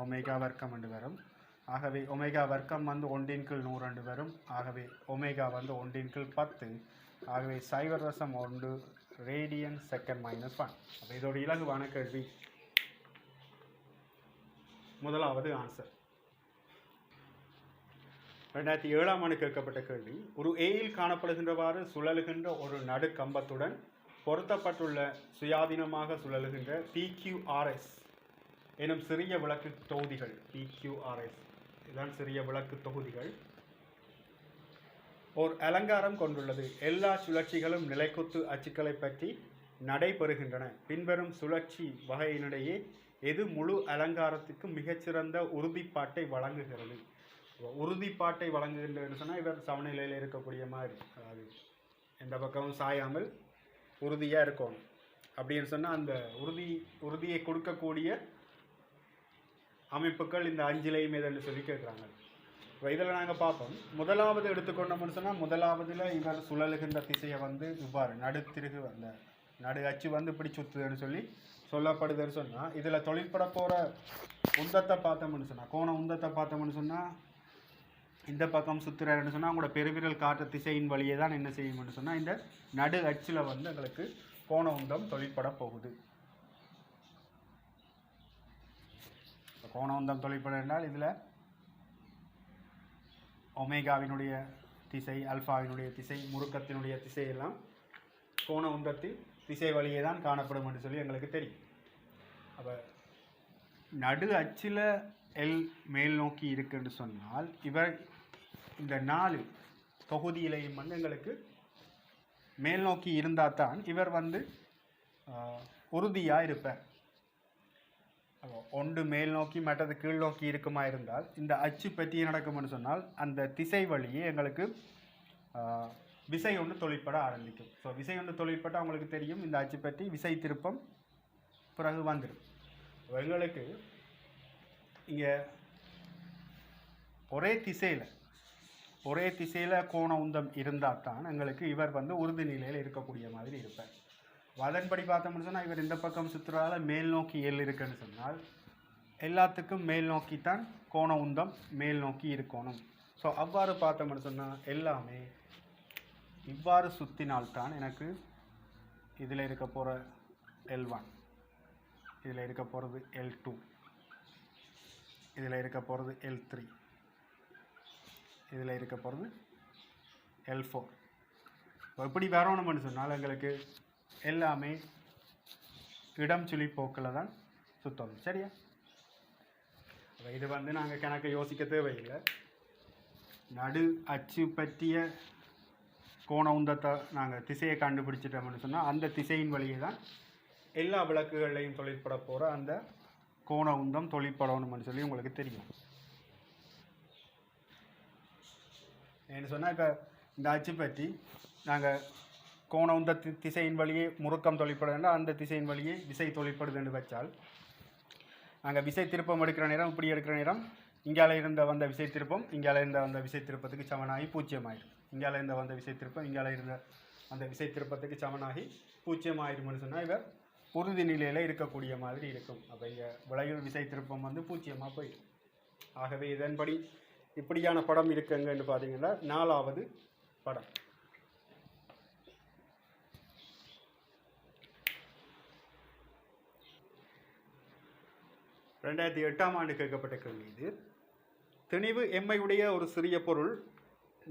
S1: ஒமேகா வர்க்கம் என்று வரும். ஆகவே ஒமேகா வர்க்கம் வந்து 1/100 என்று வரும். ஆகவே ஒமேகா வந்து 1/10. ஆகவே 0.1 ரேடியன் செகண்ட் -1. அப்போ இதோட இலகுவான கேள்வி. முதலாவது ஆன்சர். 2007ஆம் ஆண்டு கேட்கப்பட்ட கேள்வி, ஒரு ஏயில் காணப்படுகின்றவாறு சுழலுகின்ற ஒரு நடு கம்பத்துடன் பொருத்தப்பட்டுள்ள சுயாதீனமாக சுழலுகின்ற PQRS எனும் சிறிய விளக்கு தொகுதிகள். PQRS இதுதான் சிறிய விளக்கு தொகுதிகள். ஓர் அலங்காரம் கொண்டுள்ளது. எல்லா சுழற்சிகளும் நிலைக்குத்து அச்சுக்களை பற்றி நடைபெறுகின்றன. பின்வரும் சுழற்சி வகையினிடையே எது முழு அலங்காரத்துக்கு மிகச்சிறந்த உறுதிப்பாட்டை வழங்குகிறது? உறுதிப்பாட்டை வழங்குகின்றன்னு சொன்னால் இவர் சமநிலையில் இருக்கக்கூடிய மாதிரி, அதாவது எந்த பக்கமும் சாயாமல் உறுதியாக இருக்கணும் அப்படின்னு சொன்னால் அந்த உறுதியை கொடுக்கக்கூடிய அமைப்புகள் இந்த 5லையும் எதுன்னு சொல்லி கேட்குறாங்க. இப்போ இதில் நாங்கள் பார்ப்போம். முதலாவது எடுத்துக்கொண்டோம்னு சொன்னால் முதலாவதில் இவர் சுழலுகின்ற திசையை வந்து இவ்வாறு நடுத்திருகு அந்த நடு அச்சு வந்து இப்படி சுற்றுதுன்னு சொல்லி சொல்லப்படுதுன்னு சொன்னால், இதில் தொழிற்பட போகிற உந்தத்தை பார்த்தோம்னு சொன்னால் கோண உந்தத்தை பார்த்தோம்னு சொன்னால் இந்த பக்கம் சுற்றுறாருன்னு சொன்னால் அவங்களோட பெருவிரல் காற்ற திசையின் வழியே தான் என்ன செய்யும்னு சொன்னால் இந்த நடு அச்சில் வந்து எங்களுக்கு கோண உந்தம் தொழிற்பட போகுது. கோண உந்தம் தொழிற்பட என்றால் இதில் ஒமேகாவினுடைய திசை, அல்ஃபாவினுடைய திசை, முறுக்கத்தினுடைய திசையெல்லாம் கோண உந்தத்தின் திசை வழியே தான் காணப்படும் என்று சொல்லி எங்களுக்கு தெரியும். அப்போ நடு அச்சில் எல் மேல் நோக்கி இருக்குன்னு சொன்னால் இவர் இந்த 4 தொகுதியிலையும் வந்து எங்களுக்கு மேல் நோக்கி இருந்தால் தான் இவர் வந்து உறுதியாக இருப்பார். ஒன்று மேல் நோக்கி மற்றது கீழ் நோக்கி இருக்குமா இருந்தால் இந்த அச்சு பற்றி நடக்கும்னு சொன்னால் அந்த திசை வழியே எங்களுக்கு விசை ஒன்று தொழிற்பட ஆரம்பிக்கும். ஸோ விசை ஒன்று தொழிற்பட்ட அவங்களுக்கு தெரியும் இந்த அச்சு பற்றி விசை திருப்பம் பிறகு வந்துடும். எங்களுக்கு இங்கே ஒரே திசையில் கோண உந்தம் இருந்தால் தான் எங்களுக்கு இவர் வந்து உறுதி நிலையில் இருக்கக்கூடிய மாதிரி இருப்பார். அதன்படி பார்த்தோம்னு சொன்னால் இவர் இந்த பக்கம் சுற்றுறால மேல் நோக்கி எல் இருக்குன்னு சொன்னால் எல்லாத்துக்கும் மேல் நோக்கித்தான் கோண உந்தம் மேல் நோக்கி இருக்கணும். ஸோ அவ்வாறு பார்த்தோம்னு சொன்னால் எல்லாமே இவ்வாறு சுற்றினால்தான் எனக்கு இதில் இருக்க போகிற L1, இதில் இருக்க போகிறது L2, இதில் இருக்க போகிறது L3, இதில் இருக்க போகிறது L4. எப்படி வரணும்னு சொன்னால் எங்களுக்கு எல்லாமே இடம் சுழி போக்கில் தான் சுற்றணும். சரியா? இது வந்து நாங்கள் கணக்கை யோசிக்க தேவையில்லை. நடு அச்சு பற்றிய கோண உந்தத்தை நாங்கள் திசையை கண்டுபிடிச்சிட்டோம்னு சொன்னால் அந்த திசையின் வழியே தான் எல்லா விளக்குகள்லையும் தொழிற்பட போகிற அந்த கோண உந்தம் தொழிற்படணும்னு சொல்லி உங்களுக்கு தெரியும். ஏன்னு சொன்னால் இப்போ இந்த அச்சு பற்றி நாங்கள் கோண உந்த திசையின் வழியே முறுக்கம் தொழிற்படுதுன்னா அந்த திசையின் வழியே விசை தொழிற்படுதுன்னு வச்சால் நாங்கள் விசை திருப்பம் எடுக்கிற நேரம் இப்படி எடுக்கிற நேரம் இங்கால இருந்த வந்த விசை திருப்பம் இங்கால இருந்த வந்த விசை திருப்பத்துக்கு சமனாகி 0 ஆயிடும். இங்கால இருந்த வந்த விசை திருப்பம் இங்கால இருந்த அந்த விசை திருப்பத்துக்கு சமனாகி 0 ஆயிடும்னு சொன்னால் இவர் உறுதி நிலையில் இருக்கக்கூடிய மாதிரி இருக்கும். அப்போ இங்கே விளையுள் விசை திருப்பம் வந்து 0 போயிடும். ஆகவே இதன்படி இப்படியான படம் இருக்குங்கன்னு பார்த்தீங்கன்னா 4வது படம். 2008ஆம் ஆண்டு கேட்கப்பட்ட கேள்வி இது. திணிவு எம்மையுடைய ஒரு சிறிய பொருள்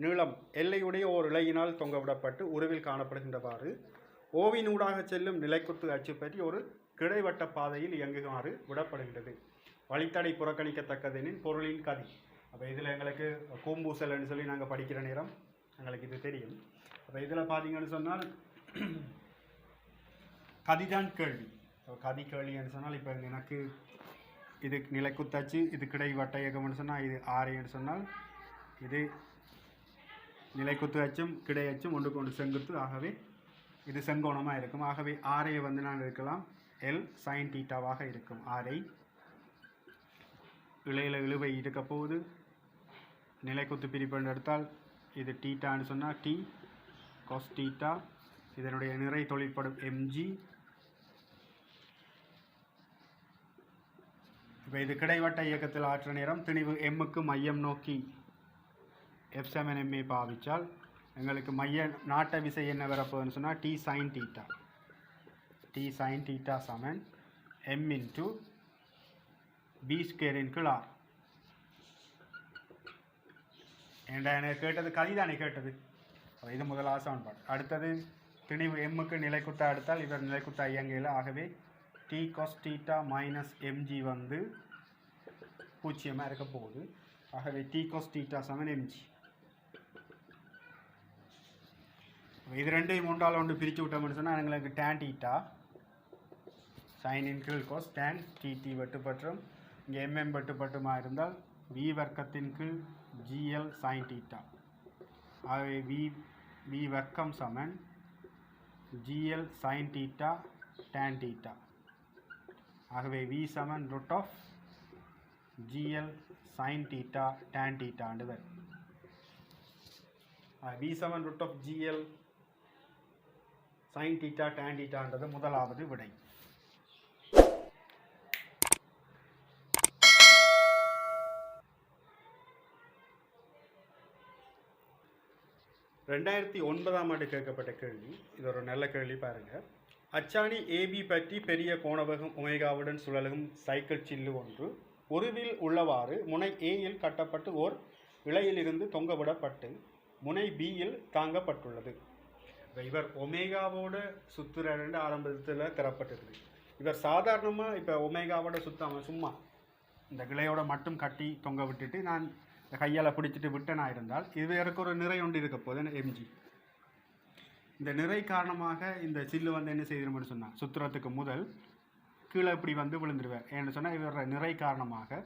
S1: நீளம் எல்லையுடைய ஓர் இழையினால் தொங்கவிடப்பட்டு உருவில் காணப்படுகின்றவாறு ஓவினூடாக செல்லும் நிலைக்குத்து அச்சு பற்றி ஒரு கிடைவட்ட பாதையில் இயங்குமாறு விடப்படுகின்றது. வழித்தடை புறக்கணிக்கத்தக்கதெனின் பொருளின் கதி. அப்போ இதில் எங்களுக்கு கூம்பூசல்னு சொல்லி நாங்கள் படிக்கிற நேரம் எங்களுக்கு இது தெரியும். அப்போ இதில் பார்த்தீங்கன்னு சொன்னால் கதிதான் கேள்வி. கதி கேள்வின்னு சொன்னால் இப்போ எனக்கு இது நிலைக்குத்தாச்சு, இது கிடைவட்ட இயக்கம்னு சொன்னால் இது ஆரைன்னு சொன்னால் இது நிலைக்குத்து அச்சும் கிடை அச்சும் ஒன்றுக்கு ஒன்று செங்குத்து. ஆகவே இது செங்கோணமாக இருக்கும். ஆகவே ஆரையை வந்து நான் இருக்கலாம் எல் சைன் தீட்டாவாக இருக்கும். ஆரை இழையில் இழுவை இருக்க போகுது. நிலைக்குத்து பிரிப்பென்று எடுத்தால் இது டீட்டான்னு சொன்னால் டி காஸ் டீட்டா. இதனுடைய நிறை தொழிற்படும் எம்ஜி. இப்போ இது கிடைவட்ட இயக்கத்தில் ஆற்ற நேரம் திணிவு எம்முக்கு மையம் நோக்கி F7MA பாவிச்சால் எங்களுக்கு மைய நாட்ட விசை என்ன வரப்போகுதுன்னு சொன்னால் T sine theta. T sine theta சமன் M இன்ட்டு பி ஸ்கொயரின் கீழ் ஆர். ஏண்டா எனக்கு கேட்டது கதிதானே கேட்டது. இது முதலாவது சமன்பாடு. அடுத்தது திணிவு எம்முக்கு நிலைக்குத்தா எடுத்தால் இவர் நிலைக்குத்தா இயங்கையில். ஆகவே T cos theta minus mg வந்து 0 இருக்க போகுது. ஆகவே டி காஸ் தீட்டா சமன் எம்ஜி. இது ரெண்டையும் ஒன்றால் ஒன்று பிரித்து விட்டோம்னு சொன்னால் எங்களுக்கு டேன் தீட்டா சைனின் கீழ் கோஸ் டேன் டிடி வெட்டுப்பற்றும். இங்கே எம்எம் வெட்டுப்பட்டுமா இருந்தால் வி வர்க்கத்தின் கீழ் ஜிஎல் சைன் தீட்டா. ஆகவே வி வர்க்கம் சமன் g l sine theta tan theta. ஆகவே வி சமன் root of g l sine theta tan தீட்டாண்டு வி சமன் root of g l sine theta tan தீட்டான்றது முதலாவது விடை. ரெண்டாயிரத்தி 9ஆம் ஆண்டு கேட்கப்பட்ட கேள்வி. இது ஒரு நல்ல கேள்வி பாருங்கள். அச்சாணி ஏபி பற்றி பெரிய கோணவகம் ஒமேகாவுடன் சுழலும் சைக்கிள் சில்லு ஒன்று உருவில் உள்ளவாறு முனை ஏயில் கட்டப்பட்டு ஓர் இழையிலிருந்து தொங்கவிடப்பட்டு முனை பியில் தாங்கப்பட்டுள்ளது. இவர் ஒமேகாவோட சுற்றுற ஆரம்பத்தில் தரப்பட்டிருக்கு. இவர் சாதாரணமாக இப்போ ஒமேகாவோட சுத்தாமல் சும்மா இந்த கிளையோட மட்டும் கட்டி தொங்க விட்டுட்டு நான் இந்த கையால் பிடிச்சிட்டு விட்டனா இருந்தால் இது எனக்கு ஒரு நிறை ஒன்று இருக்க போது எம்ஜி. இந்த நிறை காரணமாக இந்த சில்லு வந்து என்ன செய்திருமென்னு சொன்னால் சுற்றுறதுக்கு முதல் கீழே இப்படி வந்து விழுந்துருவார். ஏன்னு சொன்னால் இவர நிறை காரணமாக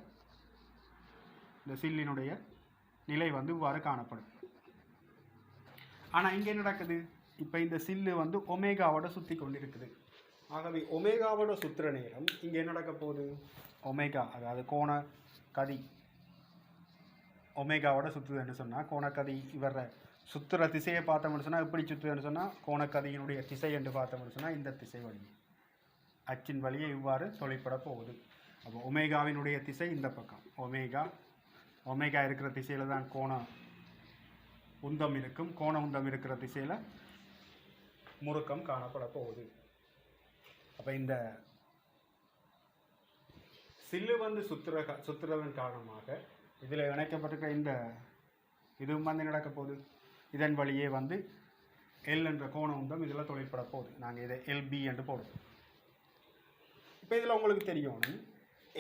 S1: இந்த சில்லினுடைய நிலை வந்து இவ்வாறு காணப்படும். ஆனால் இங்கே என்ன நடக்குது? இப்போ இந்த சில்லு வந்து ஒமேகாவோட சுற்றி கொண்டு இருக்குது. ஆகவே ஒமேகாவோட சுற்றுற நேரம் இங்கே என்ன நடக்க போகுது? ஒமேகா அதாவது கோண கதி ஒமேகாவோட சுற்றுதுன்னு சொன்னால் கோணக்கதி இவர சுற்றுற திசையை பார்த்தோம்னு சொன்னால் இப்படி சுற்றுதுன்னு சொன்னால் கோணக்கதியினுடைய திசை என்று பார்த்தோம்னு சொன்னால் இந்த திசை வழி அச்சின் வழியே இவ்வாறு தொலைப்பட போகுது. அப்போ ஒமேகாவினுடைய திசை இந்த பக்கம். ஒமேகா இருக்கிற திசையில் தான் கோண உந்தம் இருக்கும். கோண உந்தம் இருக்கிற திசையில் முறுக்கம் காணப்பட போகுது. அப்போ இந்த சில்லு வந்து சுற்றுறதன் காரணமாக இதில் இணைக்கப்பட்டிருக்கிற இந்த இதுவும் வந்து நடக்க போகுது. இதன் வழியே வந்து எல் என்ற கோண உந்தம் இதில் தொழிற்பட போகுது. நாங்கள் இதை எல்பி என்று போடுவோம். இப்போ இதில் உங்களுக்கு தெரியணும்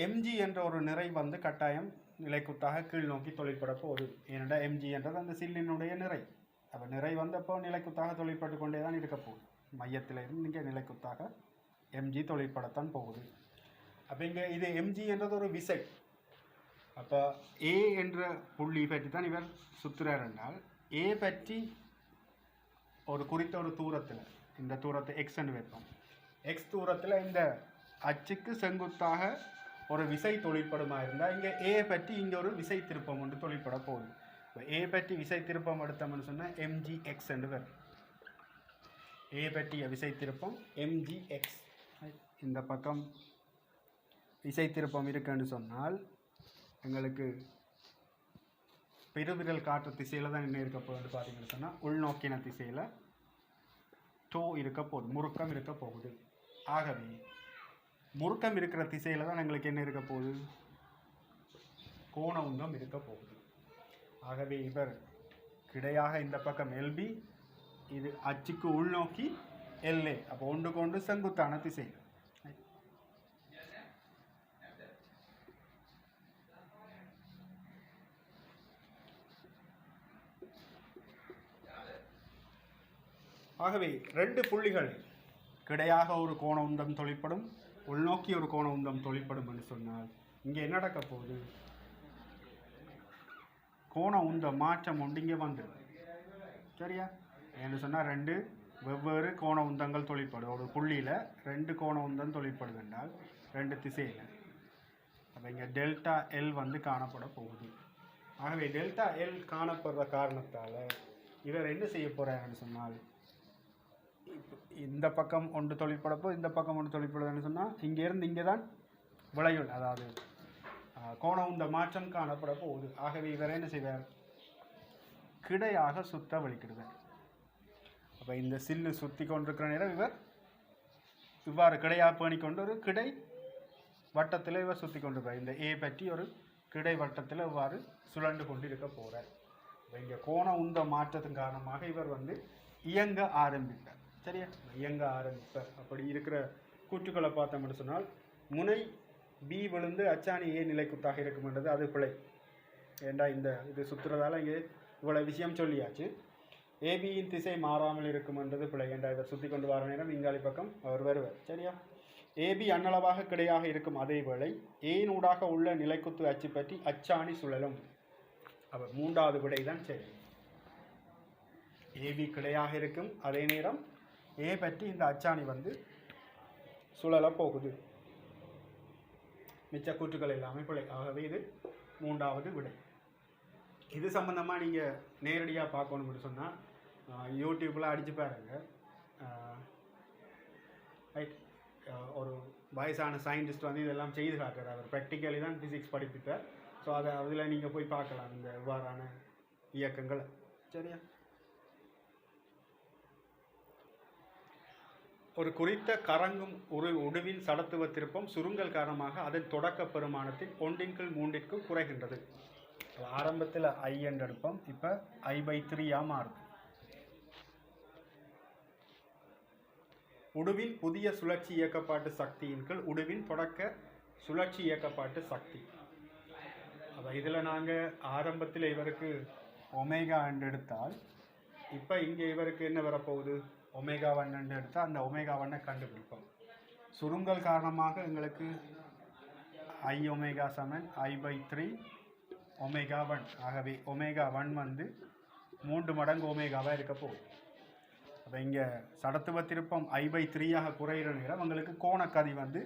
S1: எம்ஜி என்ற ஒரு நிறை வந்து கட்டாயம் நிலைக்குத்தாக கீழ் நோக்கி தொழிற்பட போகுது. ஏனென்றால் எம்ஜி என்றது அந்த சில்லினுடைய நிறை. அப்போ நிறை வந்தப்போ நிலைக்குத்தாக தொழிற்பட்டு கொண்டே தான் இருக்க போகுது. மையத்தில் இருந்து இங்கே நிலைக்குத்தாக எம்ஜி தொழிற்படத்தான் போகுது. அப்போ இங்கே இது எம்ஜி என்றது ஒரு விசை. அப்போ ஏ என்ற புள்ளி பற்றி தான் இவர் சுற்றுறார் என்றால் ஏ பற்றி ஒரு குறித்த ஒரு தூரத்தில், இந்த தூரத்தை எக்ஸ் என்று வைப்போம். எக்ஸ் தூரத்தில் இந்த அச்சுக்கு செங்குத்தாக ஒரு விசை தொழிற்படுமா இருந்தால் இங்கே ஏ பற்றி இங்கே ஒரு விசை திருப்பம் ஒன்று தொழிற்பட போகுது. இப்போ ஏ பற்றி விசை திருப்பம் எடுத்தோம்னு சொன்னால் எம்ஜி எக்ஸ் என்று வரும். ஏ பற்றிய விசை திருப்பம் எம்ஜி எக்ஸ். இந்த பக்கம் விசை திருப்பம் இருக்குன்னு சொன்னால் எங்களுக்கு பெருவிரல் காற்று திசையில் தான் என்ன இருக்க போகுதுன்னு பார்த்தீங்கன்னு சொன்னால் உள்நோக்கின திசையில் டோ இருக்க போகுது, முறுக்கம் இருக்க போகுது. ஆகவே முறுக்கம் இருக்கிற திசையில் தான் எங்களுக்கு என்ன இருக்க போகுது, கோண உந்தம் இருக்க போகுது. ஆகவே இவர் கிடையாக இந்த பக்கம் எல்பி, இது அச்சுக்கு உள்நோக்கி எல்ஏ. அப்போ ஒன்றுக்கு ஒன்று செங்குத்தான திசை. ஆகவே ரெண்டு புள்ளிகள் கிடையாக ஒரு கோண உந்தம் தொழிற்படும், உள்நோக்கி ஒரு கோண உந்தம் தொழிற்படும் என்று சொன்னால் இங்கே என்ன நடக்க போகுது, கோண உந்த மாற்றம் ஒன்று இங்கே வந்துடும். சரியா? என்று சொன்னால் ரெண்டு வெவ்வேறு கோண உந்தங்கள் தொழிற்படும். ஒரு புள்ளியில் ரெண்டு கோண உந்தம் தொழிற்படும் என்றால் ரெண்டு திசையில். அப்போ இங்கே டெல்டா எல் வந்து காணப்பட போகுது. ஆகவே டெல்டா எல் காணப்படுற காரணத்தால் இவர் என்ன செய்ய போகிறாருன்னு சொன்னால் இந்த பக்கம் ஒன்று தொழிற்படப்போ இந்த பக்கம் ஒன்று தொழிற்படுதுன்னு சொன்னால் இங்கேருந்து இங்கே தான் விளையுள், அதாவது கோண உந்த மாற்றம் காணப்பட போகுது. ஆகவே இவர் என்ன செய்வார், கிடையாக சுத்த வலிக்கிடுவார். அப்போ இந்த சில்லு சுற்றி கொண்டிருக்கிற நேரம் இவர் இவ்வாறு கிடையாக பேணிக்கொண்டு ஒரு கிடை வட்டத்தில் இவர் சுற்றி கொண்டிருப்பார். இந்த ஏ பற்றி ஒரு கிடை வட்டத்தில் இவ்வாறு சுழண்டு கொண்டு இருக்க போகிறார். இப்போ இங்கே கோண உந்த மாற்றத்தின் காரணமாக இவர் வந்து இயங்க ஆரம்பிப்பார். சரியா? இயங்க ஆரம்பிப்பார். அப்படி இருக்கிற கூற்றுக்களை பார்த்தோம்னு சொன்னால் முனை பி விழுந்து அச்சாணி ஏ நிலைக்குத்தாக இருக்குமென்றது அது பிழை. ஏண்டா இந்த இது சுற்றுறதால இங்கே இவ்வளோ விஷயம் சொல்லியாச்சு. ஏபியின் திசை மாறாமல் இருக்குமென்றது பிழை. ஏண்டா இவர் சுற்றி கொண்டு வர நேரம் இங்காலி பக்கம் அவர் வருவார். சரியா? ஏபி அன்னளவாக கிடையாக இருக்கும் அதே வேளை ஏனூடாக உள்ள நிலைக்குத்து அச்சு பற்றி அச்சாணி சுழலும். அவர் மூன்றாவது விடை தான் சரி. ஏபி கிடையாக இருக்கும் அதே நேரம் ஏ பற்றி இந்த அச்சாணி வந்து சுழல போகுது. மிச்ச கூற்றுக்கள் எல்லாமே பிழை. ஆகவே இது மூன்றாவது விடை. இது சம்பந்தமாக நீங்கள் நேரடியாக பார்க்கணும்னு சொன்னால் யூடியூப்பில் அடித்து பாருங்க. ரைட், ஒரு வயசான சயின்டிஸ்ட் வந்து இதெல்லாம் செய்து காட்டுறார். அவர் ப்ராக்டிக்கலி தான் ஃபிசிக்ஸ் படிப்பிப்பார். ஸோ அதில் நீங்கள் போய் பார்க்கலாம் இந்த இவ்வாறான இயக்கங்களை. சரியா? ஒரு குறித்த கறங்கும் ஒரு உடுவின் சடத்துவ திருப்பம் சுருங்கல் காரணமாக அதன் தொடக்க பெருமானத்தின் ஒன்றின் கீழ் மூன்றிற்கும் குறைகின்றது. ஆரம்பத்தில் ஐ என்று எடுப்போம், இப்போ I/3 மாறுது. உடுவின் புதிய சுழற்சி இயக்கப்பாட்டு சக்தியின் கீழ் உடுவின் தொடக்க சுழற்சி இயக்கப்பாட்டு சக்தி. அப்போ இதில் நாங்கள் ஆரம்பத்தில் இவருக்கு ஒமேகா என்று எடுத்தால் இப்போ இங்கே இவருக்கு என்ன வரப்போகுது, ஒமேகா 1 என்று எடுத்தால் அந்த ஒமேகா 1 கண்டுபிடிப்போம். சுருங்கல் காரணமாக எங்களுக்கு I omega Saman I/3 omega 1. ஆகவே ஒமேகா 1 வந்து 3 மடங்கு ஒமேகாவாக இருக்க போகுது. அப்போ இங்கே சடத்துவ திருப்பம் I/3 குறைகிற நேரம் உங்களுக்கு கோணக்கதி வந்து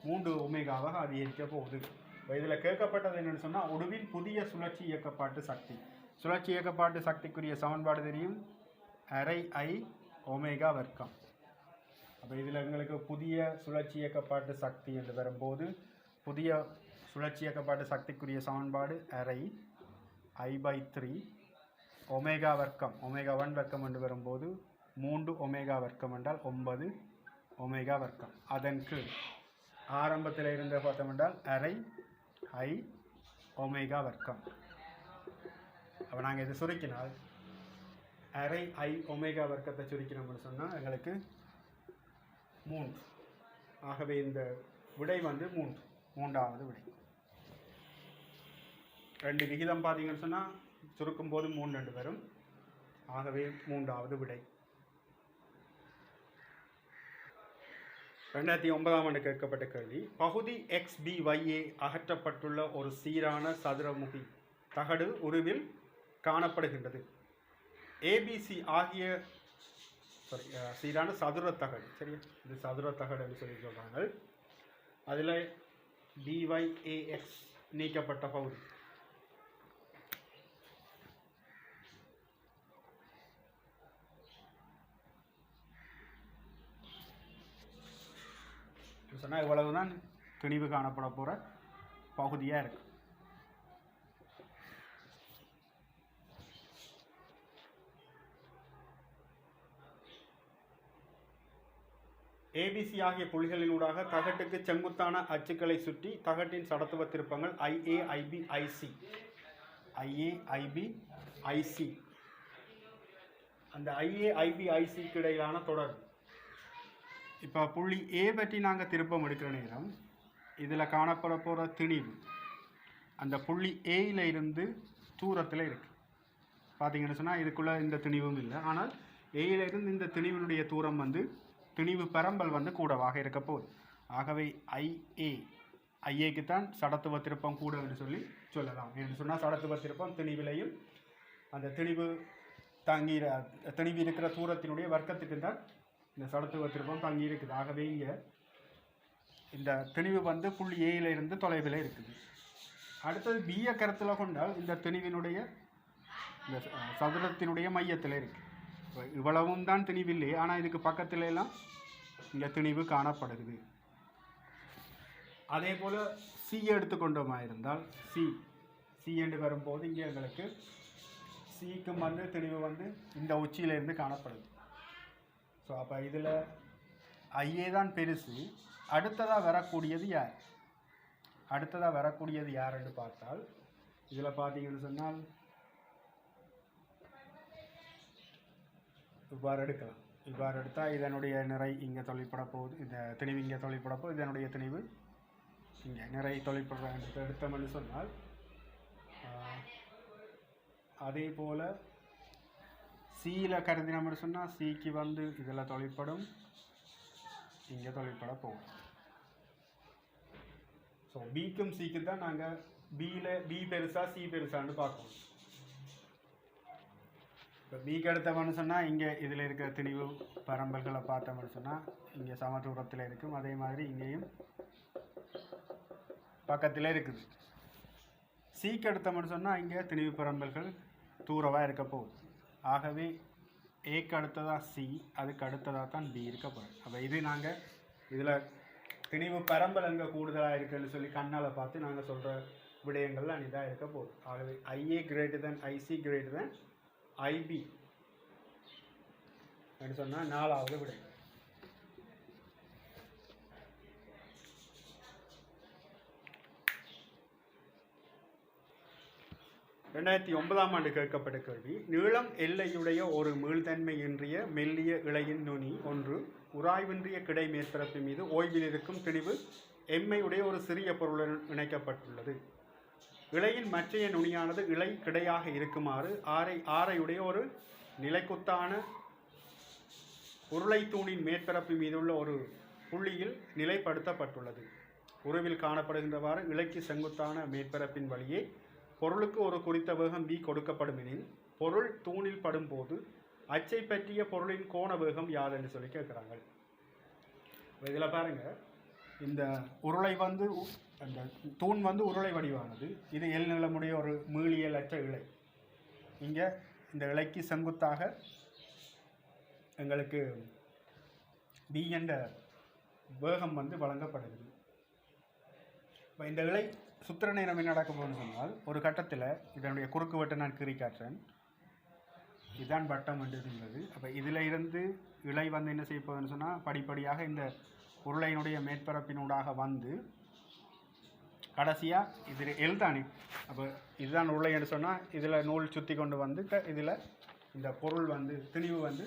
S1: 3 ஒமேகாவாக அதிகரிக்க போகுது. இப்போ இதில் கேட்கப்பட்டது என்னென்னு சொன்னால் உடுவின் புதிய சுழற்சி இயக்கப்பாட்டு சக்தி. சுழற்சி இயக்கப்பாட்டு சக்திக்குரிய சமன்பாடு தெரியும், அரை I ஒமேகா வர்க்கம். அப்போ இதில் எங்களுக்கு புதிய சுழற்சி இயக்கப்பாட்டு சக்தி என்று வரும்போது புதிய சுழற்சி இயக்கப்பாட்டு சக்திக்குரிய சமன்பாடு அரை I/3 ஒமேகா வர்க்கம், ஒமேகா 1 வர்க்கம் என்று வரும்போது 3 ஒமேகா வர்க்கம் என்றால் 9 ஒமேகா வர்க்கம். அதன் கீழ் ஆரம்பத்தில் இருந்த பார்த்தோம் என்றால் அரை I ஒமேகா வர்க்கம். அப்போ நாங்கள் இதை சுருக்கினால் அரை I ஒமேகா வர்க்கத்தை சுருக்கினோம்னு சொன்னால் எங்களுக்கு 3. ஆகவே இந்த விடை வந்து 3வது விடை. 2 விகிதம் பார்த்தீங்கன்னு சொன்னால் சுருக்கும் போது 3 வரும். ஆகவே 3வது விடை. 2009ஆம் ஆண்டு கேட்கப்பட்ட கேள்வி, பகுதி XBYA அகற்றப்பட்டுள்ள ஒரு சீரான சதுரமுகி தகடு உருவில் காணப்படுகின்றது. ABC ஆகிய சீரான சதுர தகடு, சரியா, இது சதுர தகடுன்னு சொல்லி சொல்கிறாங்க. அதில் BYAX நீக்கப்பட்ட பகுதி. சொன்னால் இவ்வளவுதான் திணிவு காணப்பட போகிற பகுதியாக இருக்கு. ABC ஆகிய புள்ளிகளினூடாக தகட்டுக்கு செங்குத்தான அச்சுக்களை சுற்றி தகட்டின் சடத்துவ திருப்பங்கள் IA, IB, IC. அந்த IA, IB, ICக்கு இடையிலான தொடர்பு. இப்போ புள்ளி A பற்றி நாங்கள் திருப்பம் எடுக்கிற நேரம் இதில் காணப்பட போகிற திணிவு அந்த புள்ளி Aயில் இருந்து தூரத்தில் இருக்குது. பார்த்தீங்கன்னு சொன்னால் இதுக்குள்ளே இந்த திணிவும் இல்லை. ஆனால் Aயிலிருந்து இந்த திணிவினுடைய தூரம் வந்து திணிவு பரம்பல் வந்து கூடவாக இருக்க போகுது. ஆகவே ஐஏக்கு தான் சடத்துவ திருப்பம் கூட என்று சொல்லலாம். என்று சொன்னால் சடத்துவ திருப்பம் திணிவிலையும் அந்த திணிவு இருக்கிற தூரத்தினுடைய வர்க்கத்துக்கு தான் இந்த சடத்துவ திருப்பம் தங்கி இருக்குது. ஆகவே இங்கே இந்த திணிவு வந்து புள்ளி ஏயிலிருந்து தொலைவில் இருக்குது. அடுத்தது பியை கருத்தில் கொண்டால் இந்த திணிவினுடைய இந்த சதுரத்தினுடைய மையத்தில் இருக்குது. இவ்வளவும் தான் திணிவில்லை, ஆனால் இதுக்கு பக்கத்துல எல்லாம் இந்த திணிவு காணப்படுகிறது. அதே போல் சி எடுத்துக்கொண்டோமா இருந்தால் சி என்று வரும்போது இங்கே எங்களுக்கு சிக்கும் வந்து திணிவு வந்து இந்த உச்சியிலிருந்து காணப்படுது. ஸோ அப்போ இதில் ஐஏ தான் பெருசு. அடுத்ததாக வரக்கூடியது யாருன்னு பார்த்தால் இதில் பார்த்தீங்கன்னு சொன்னால் இவ்வாறு எடுக்கலாம். இவ்வாறு எடுத்தால் இதனுடைய நிறை இங்கே தொழிற்பட போகுது, இந்த திணிவு இங்கே தொழிற்பட போகுது, இதனுடைய திணிவு இங்கே நிறை தொழிற்படுற எடுத்தோம்னு சொன்னால் அதே போல் சியில் கருதினோம்னு சொன்னால் சிக்கு வந்து இதில் தொழிற்படும், இங்கே தொழிற்பட போகும். ஸோ பிக்கும் சிக்கு தான் நாங்கள் பி பெருசா சி பெருசான்னு பார்க்கணும். இப்போ பிக்கு எடுத்தோம்னு சொன்னால் இங்கே இதில் இருக்கிற திணிவு பரம்பல்களை பார்த்தோம்னு சொன்னால் இங்கே சமதூரத்தில் இருக்கும். அதே மாதிரி இங்கேயும் பக்கத்தில் இருக்குது. சிக்கு எடுத்தோம்னு சொன்னால் இங்கே திணிவு பரம்பல்கள் தூரமாக இருக்க போகுது. ஆகவே ஏக்கு அடுத்ததாக சி, அதுக்கு அடுத்ததாக தான் பி இருக்க போகிறோம். அப்போ இது நாங்கள் இதில் திணிவு பரம்பல் அங்கே கூடுதலாக இருக்குன்னு சொல்லி கண்ணால் பார்த்து நாங்கள் சொல்கிற விடயங்கள்லாம் இதாக இருக்க போகுது. ஆகவே IA greater than IC greater than IB அப்படின்னு சொன்னால் 4வது விடை. (2009ஆம் ஆண்டு கேட்கப்பட்ட கேள்வி, நீளம் எல்லையுடைய ஒரு மீள்தன்மையின்றிய மெல்லிய இழையின் நுனி ஒன்று உராய்வின்றிய கிடை மேற்பரப்பு மீது ஓய்வில் இருக்கும் திணிவு எம்மையுடைய ஒரு சிறிய பொருளுடன் இணைக்கப்பட்டுள்ளது. இழையின் மற்றைய நுனியானது இழை கிடையாக இருக்குமாறு ஆரையுடைய ஒரு நிலைக்குத்தான உருளை தூணின் மேற்பரப்பு மீதுள்ள ஒரு புள்ளியில் நிலைப்படுத்தப்பட்டுள்ளது. உருவில் காணப்படுகின்றவாறு இழைக்கு செங்குத்தான மேற்பரப்பின் வழியே பொருளுக்கு ஒரு குறித்த வேகம் v கொடுக்கப்படும் எனில் பொருள் தூணில் படும்போது அச்சை பற்றிய பொருளின் கோண வேகம் யாது என்று சொல்லி கேட்குறாங்க. இதில் பாருங்கள், இந்த உருளை வந்து அந்த தூண் வந்து உருளை வடிவானது. இது எல் நிலமுடைய ஒரு மீளியல் அற்ற இழை. இங்கே இந்த இழைக்கு செங்குத்தாக எங்களுக்கு v என்ற வேகம் வந்து வழங்கப்படுகிறது. இப்போ இந்த இழை சுத்திர நேரம் என்ன நடக்க போகணும்னு சொன்னால், ஒரு கட்டத்தில் இதனுடைய குறுக்கு வெட்டை நான் கீறி காட்டுறேன். இதுதான் வட்டம் என்று உள்ளது. அப்போ இதில் இருந்து இழை வந்து என்ன செய்ய போகுதுன்னு சொன்னால், படிப்படியாக இந்த உருளையினுடைய மேற்பரப்பினூடாக வந்து கடைசியாக இது எல் தானே. அப்போ இதுதான் உருளை என்று சொன்னால் இதில் நூல் சுற்றி கொண்டு வந்து இதில் இந்த பொருள் வந்து திணிவு வந்து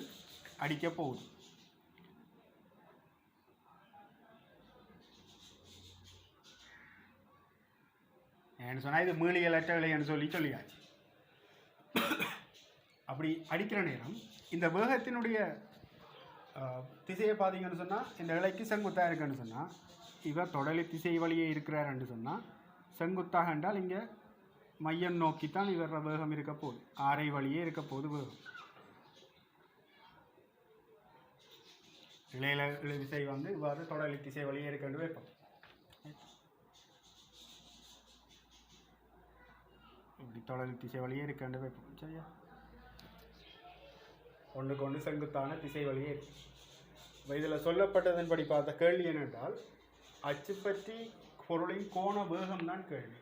S1: அடிக்க போகுது. ஏன்னு சொன்னால் இது மீளியலற்ற விலைன்னு சொல்லியாச்சு. அப்படி அடிக்கிற நேரம் இந்த வேகத்தினுடைய திசையை பார்த்தீங்கன்னு சொன்னால் இந்த இலைக்கு செங்குத்தாக இருக்குன்னு சொன்னால் இவர் தொடலி திசை வழியே இருக்கிறாருன்னு சொன்னால் செங்குத்தாக என்றால் இங்கே மையம் நோக்கித்தான் இவர வேகம் இருக்க போகுது. ஆரை வழியே இருக்க போகுது வேகம். இளைய திசை வந்து இவ்வாறு தொடலி திசை வழியே இருக்கின்ற வைப்போம். இப்படி தொடலி திசை வழியே இருக்கின்ற வைப்போம். சரியா, ஒன்றுக்கு ஒன்று செங்குத்தான திசை வழியே இருக்கு. இதில் சொல்லப்பட்டதன்படி பார்த்த கேள்வி என்னென்றால் அச்சு பற்றி பொருளின் கோண வேகம் தான் கேள்வி.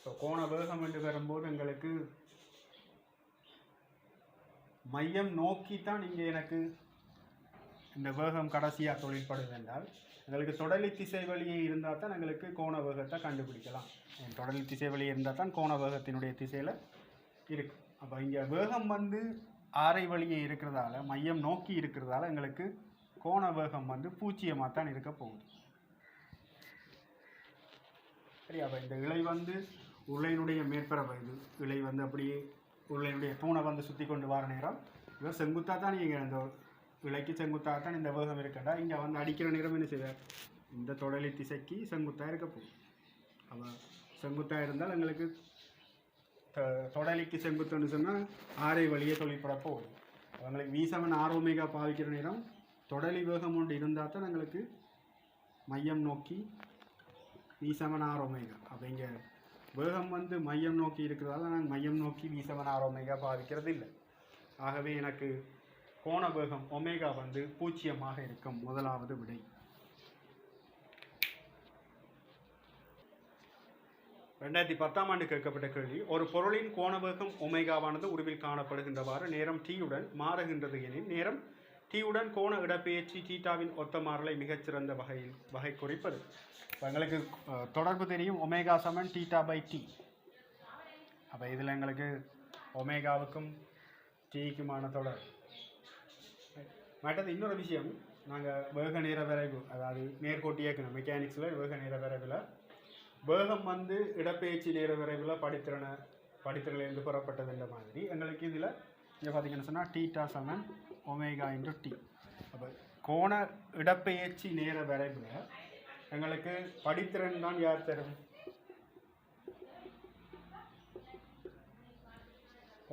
S1: ஸோ கோண வேகம் என்று வரும்போது எங்களுக்கு மையம் நோக்கித்தான் இங்கே எனக்கு இந்த வேகம் கடைசியாக தொழில்படுது என்றால் எங்களுக்கு தொடலி திசை வழியே இருந்தால் தான் எங்களுக்கு கோண வேகத்தை கண்டுபிடிக்கலாம். தொடலி திசை வழியே இருந்தால் தான் கோண வேகத்தினுடைய திசையில் இருக்கு. அப்போ இங்கே வேகம் வந்து ஆரை வழியே இருக்கிறதால மையம் நோக்கி இருக்கிறதால எங்களுக்கு கோண வேகம் வந்து பூச்சியமாக தான் இருக்க போகுது. சரி, அப்போ இந்த இலை வந்து உருளையினுடைய மேற்பரப்பு, இது இலை வந்து அப்படியே உருளையினுடைய தூணை வந்து சுற்றி கொண்டு வர நேரம் இவர் செங்குத்தாக தான் நீங்கள் இந்த இலைக்கு செங்குத்தாக தான் இந்த வேகம் இருக்கண்டா இங்கே வந்து அடிக்கிற நேரம் என்ன செய்வார், இந்த தொடலி திசைக்கு செங்குத்தாக இருக்க போகுது. அப்போ செங்குத்தாக இருந்தால் எங்களுக்கு தொடலிக்கு செங்குத்துன்னு சொன்னால் ஆரை வழியே தொழிற்பட போகுது. அவங்களுக்கு வீசமன் ஆரோமேகா பாவிக்கிற நேரம் தொடலி வேகம் ஒன்று இருந்தால் தான் எங்களுக்கு மையம் நோக்கி வீசமன் ஆரோமேகா. அப்போ இங்கே வேகம் வந்து மையம் நோக்கி இருக்கிறதால நான் மையம் நோக்கி வீசமன் ஆரோமேகா பாவிக்கிறது இல்லை. ஆகவே எனக்கு கோண வேகம் ஒமேகா வந்து பூஜ்ஜியமாக இருக்கும். முதலாவது விடை. 2010ஆம் ஆண்டு கேட்கப்பட்ட கேள்வி, ஒரு பொருளின் கோண வேகம் ஒமேகாவானது உருவில் காணப்படுகின்றவாறு நேரம் டீயுடன் மாறுகின்றது எனில் நேரம் டீயுடன் கோண இடப்பெயர்ச்சி தீட்டாவின் ஒத்த மாறலை மிகச்சிறந்த வகை குறிப்பது. எங்களுக்கு தொடர்பு தெரியும், ஒமேகா சமன் தீட்டா பை டி. அப்போ இதில் எங்களுக்கு ஒமேகாவுக்கும் டீக்குமான தொடர். மற்றது இன்னொரு விஷயம், நாங்கள் வேக நேர விரைவு, அதாவது நேர்கோட்டு இயக்கணும் மெக்கானிக்ஸில் வேக நேர விரைவில் வேகம் வந்து இடப்பெயர்ச்சி நேர விரைவில் படித்திறனிலிருந்து பெறப்பட்டதுன்ற மாதிரி எங்களுக்கு இதில் இங்கே பார்த்தீங்கன்னு சொன்னால் டீட்டா சமன் ஒமேகா இன்டு டி. அப்போ கோண இடப்பெயர்ச்சி நேர விரைவில் எங்களுக்கு படித்திறன் தான் யார் தரும்,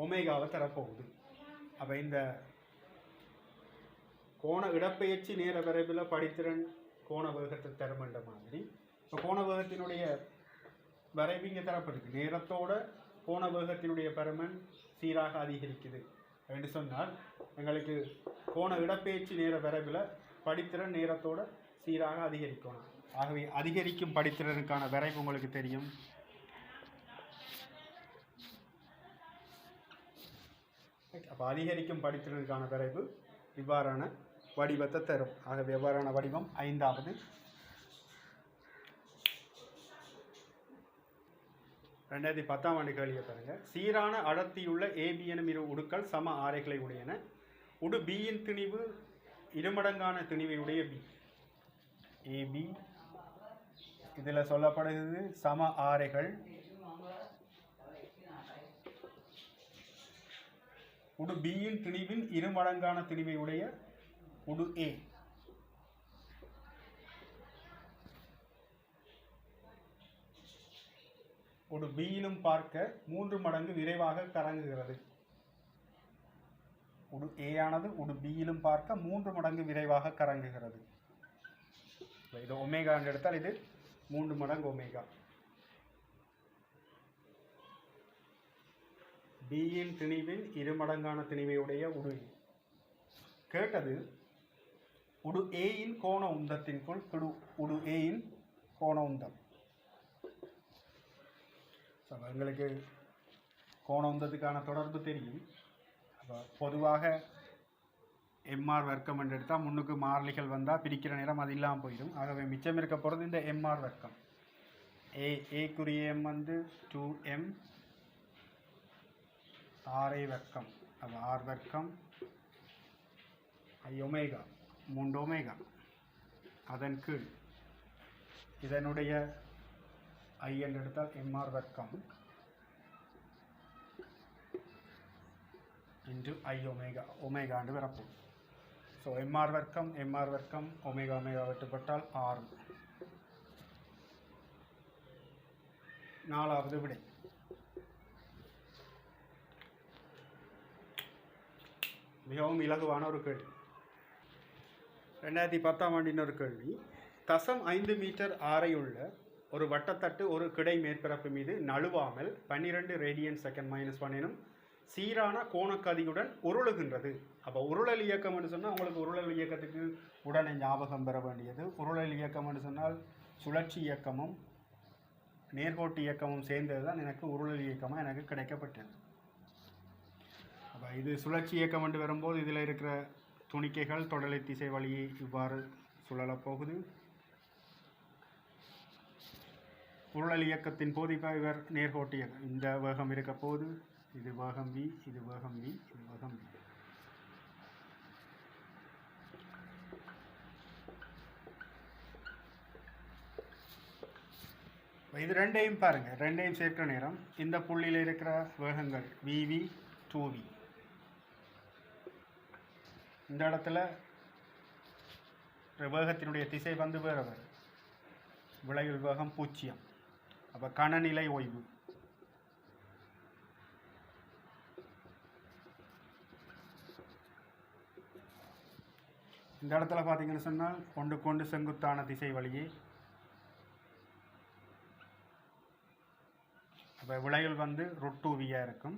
S1: ஒமேகாவை தரப்போகுது. அப்போ இந்த கோண இடப்பெயர்ச்சி நேர விரைவில் படித்திறன் கோண வேகத்தை தருமன்ற மாதிரி இப்போ கோண வேகத்தினுடைய வரைவு இங்கே தரப்படுது. நேரத்தோட கோண வேகத்தினுடைய பருமன் சீராக அதிகரிக்குது என்று சொன்னால் எங்களுக்கு கோண இடப்பெயர்ச்சி நேர விரைவில் படித்திறன் நேரத்தோட சீராக அதிகரிக்கணும். ஆகவே அதிகரிக்கும் படித்திறனுக்கான விரைவு உங்களுக்கு தெரியும். அப்போ அதிகரிக்கும் படித்திறனுக்கான விரைவு இவ்வாறான வடிவத்தை தரும். ஆகவே எவ்வாறான வடிவம் 5வது. 2010ஆம் ஆண்டு கேள்வியை பாருங்க. சீரான அடர்த்தியுள்ள ஏபி எனும் இரு உடுக்கள் சம ஆரைகளை உடையன. உடு பியின் திணிவு இருமடங்கான திணிவை உடைய பி. ஏபி இதில் சொல்லப்படுகிறது சம ஆரைகள். உடு பியின் திணிவின் இருமடங்கான திணிவை உடைய உடு ஏ. உடு பியிலும் பார்க்க 3 மடங்கு விரைவாக கறங்குகிறது. உடு ஏ ஆனது உடு பியிலும் பார்க்க 3 மடங்கு விரைவாக கறங்குகிறது. இது ஒமேகா என்று எடுத்தால் இது 3 மடங்கு ஒமேகா. பியின் திணிவின் இருமடங்கான திணிவையுடைய உடு கேட்டது உடு ஏயின் கோண உந்தத்தின்குள் உடு ஏயின் கோண உந்தம். எங்களுக்கு கோண உந்தத்துக்கான தொடர்பு தெரியும். அப்போ பொதுவாக எம்ஆர் வர்க்கம் என்று எடுத்தால் முன்னுக்கு மாறிலிகள் வந்தால் பிரிக்கிற நேரம் அது இல்லாமல் போயிடும். ஆகவே மிச்சம் இருக்க போகிறது இந்த எம்ஆர் வர்க்கம். ஏக்குரிய எம் வந்து 2m ஆரை வர்க்கம், அப்போ ஆர் வர்க்கம் ஐ ஒமேகா 3 ஒமேகா, அதன் கீழ் இதனுடைய ஐ என்று எடுத்தால் எம்ஆர் வர்க்கம் இன்டு ஐ ஒமேகா, ஒமேகா என்று வரப்போம். ஸோ எம்ஆர் வர்க்கம் ஒமேகா ஒமேகா வெட்டுப்பட்டால் 6. 4வது விடை. மிகவும் இலகுவான ஒரு கேள்வி. 2010ஆம் ஆண்டின் ஒரு கேள்வி. 0.5 மீட்டர் ஆரையுள்ள ஒரு வட்டத்தட்டு ஒரு கிடை மேற்பரப்பு மீது நழுவாமல் 12 ரேடியன் செகண்ட் -1 எனும் சீரான கோணக்கதியுடன் உருளுகின்றது. அப்போ உருளல் இயக்கம் என்று சொன்னால் உங்களுக்கு உருளல் இயக்கத்துக்கு உடனே ஞாபகம் பெற வேண்டியது, உருளல் இயக்கம் என்று சொன்னால் சுழற்சி இயக்கமும் நேர்கோட்டு இயக்கமும் சேர்ந்தது தான் எனக்கு உருளல் இயக்கமாக எனக்கு கிடைக்கப்பட்டது. அப்போ இது சுழற்சி இயக்கம் என்று வரும்போது இதில் இருக்கிற துணிக்கைகள் தொடலை திசை வழியை இவ்வாறு சுழலப் போகுது. உருளல் இயக்கத்தின் போது இப்போ இவர் நேர்கோட்டு இயக்கம், இந்த வேகம் இருக்க போது, இது வேகம் v, இது வேகம் v, இது வேகம் v. இது ரெண்டையும் பாருங்க, ரெண்டையும் சேர்க்கிற நேரம் இந்த புள்ளியில் இருக்கிற வேகங்கள் vv 2v, இந்த இடத்துல வேகத்தினுடைய திசை வந்து வேறு வேறு, விளைவில் வேகம் 0. அப்போ கணநிலை ஓய்வு. இந்த இடத்துல பார்த்தீங்கன்னு சொன்னால் கொண்டு செங்குத்தான திசை வழியே, அப்போ விளைவில் வந்து √2v இருக்கும்.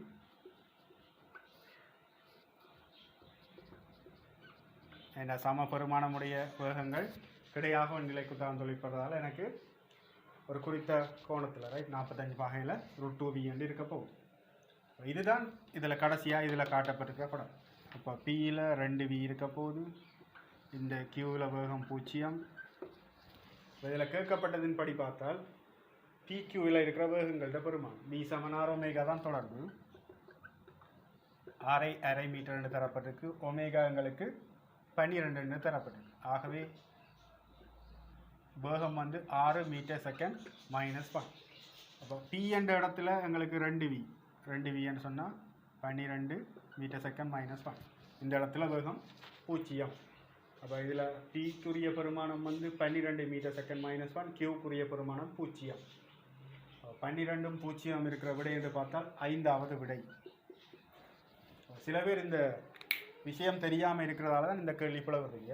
S1: என்ற சம பெருமானமுடைய வேகங்கள் கிடையாக நிலைக்கு தாழ்ந்தொழிப்பதால் எனக்கு ஒரு குறித்த கோணத்தில் ரைட் 45 பாகையில் √2v என்று இருக்க போகும். இதுதான் இதில் கடைசியாக இதில் காட்டப்பட்டிருக்க படம். இப்போ பியில் 2v இருக்க போகுது, இந்த கியூவில் வேகம் 0. இதில் கேட்கப்பட்டதின் படி பார்த்தால் பிக்யூவில் இருக்கிற வேகங்கள்ட பெருமானம் v = ஒமேகா தான் தொடர்பு. அரை மீட்டர் என்று தரப்பட்டிருக்கு, ஒமேகா எங்களுக்கு 12 என்று தரப்பட்டிருக்கு. ஆகவே வேகம் வந்து 6 மீட்டர் செகண்ட் -1. அப்போ பி என்ற இடத்துல எங்களுக்கு 2v சொன்னால் 12 மீட்டர் செகண்ட் -1. இந்த இடத்துல வேகம் 0. அப்போ இதில் பிக்குரிய பெருமானம் வந்து 12 மீட்டர் செகண்ட் -1, கியூக்குரிய பெருமானம் 0. 12ம் 0 இருக்கிற விடை என்று பார்த்தால் 5வது விடை. சில பேர் இந்த விஷயம் தெரியாமல் இருக்கிறதால தான் இந்த கேள்வி போல வருவீங்க.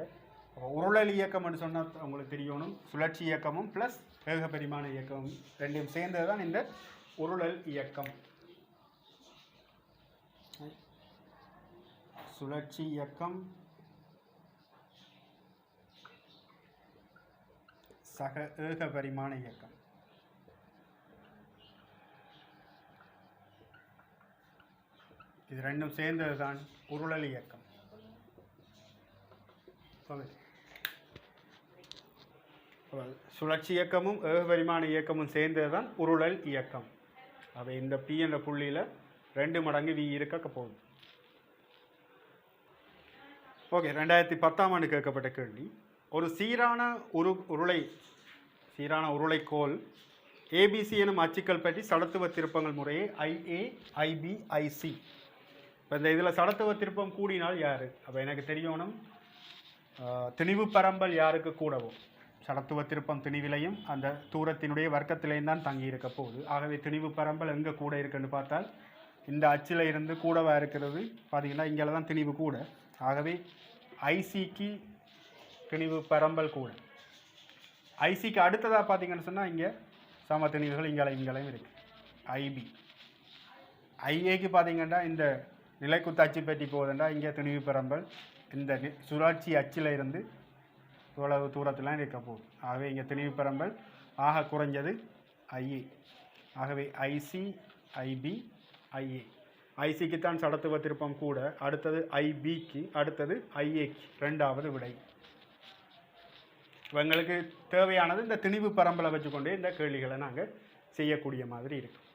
S1: உருளல் இயக்கம் என்று சொன்னால் உங்களுக்கு தெரியணும், சுழற்சி இயக்கமும் ப்ளஸ் வேக பரிமாண இயக்கமும் ரெண்டையும் சேர்ந்தது தான் இந்த உருளல் இயக்கம். சுழற்சி இயக்கம் சக ஏக பரிமாண இயக்கம். இது ரெண்டும் சேர்ந்தது தான் உருளல் இயக்கம். சுழற்சி இயக்கமும் ஏகபரிமாண இயக்கமும் சேர்ந்தது தான் உருளல் இயக்கம். அவை இந்த பி என்ற புள்ளியில் 2 மடங்கு v இருக்க போகுது. ஓகே, 2010ஆம் ஆண்டு கேட்கப்பட்ட கேள்வி. ஒரு சீரான உருளைக்கோள் ஏபிசி எனும் அச்சுக்கள் பற்றி சடத்துவ திருப்பங்கள் முறையே IA, IB, IC. இப்போ இந்த இதில் சடத்துவ திருப்பம் கூடினால் யார்? அப்போ எனக்கு தெரியணும் திணிவு பரம்பல் யாருக்கு கூடவும், சடத்துவ திருப்பம் திணிவிலையும் அந்த தூரத்தினுடைய வர்க்கத்திலையும் தான் தங்கி இருக்க போகுது. ஆகவே திணிவு பரம்பல் எங்கே கூட இருக்குன்னு பார்த்தால் இந்த அச்சில் இருந்து கூடவா இருக்கிறது பார்த்தீங்கன்னா இங்கே தான் திணிவு கூட. ஆகவே ஐசிக்கு திணிவு பரம்பல் கூட. ஐசிக்கு அடுத்ததாக பார்த்தீங்கன்னு சொன்னால் இங்கே சம திணிவுகள் இங்கேயும் இருக்குது. ஐபி ஐஏக்கு பார்த்தீங்கன்னா இந்த நிலைக்குத்து அச்சு பெட்டி போகுதுண்டா இங்கே திணிவு பரம்பல் இந்த சுழற்சி அச்சில் இருந்து இவ்வளவு தூரத்தில் இருக்க போகுது. ஆகவே இங்கே திணிவு பரம்பல் ஆக குறைஞ்சது ஐஏ. ஆகவே ஐசி, ஐபி, ஐஏ. ஐசிக்குத்தான் சடத்துவ திருப்பம் கூட, அடுத்தது ஐபிக்கு, அடுத்தது ஐஏக்கு 2வது விடை. எங்களுக்கு தேவையானது இந்த திணிவு பரம்பலை வச்சுக்கொண்டே இந்த கேள்விகளை நாங்கள் செய்யக்கூடிய மாதிரி இருக்கும்.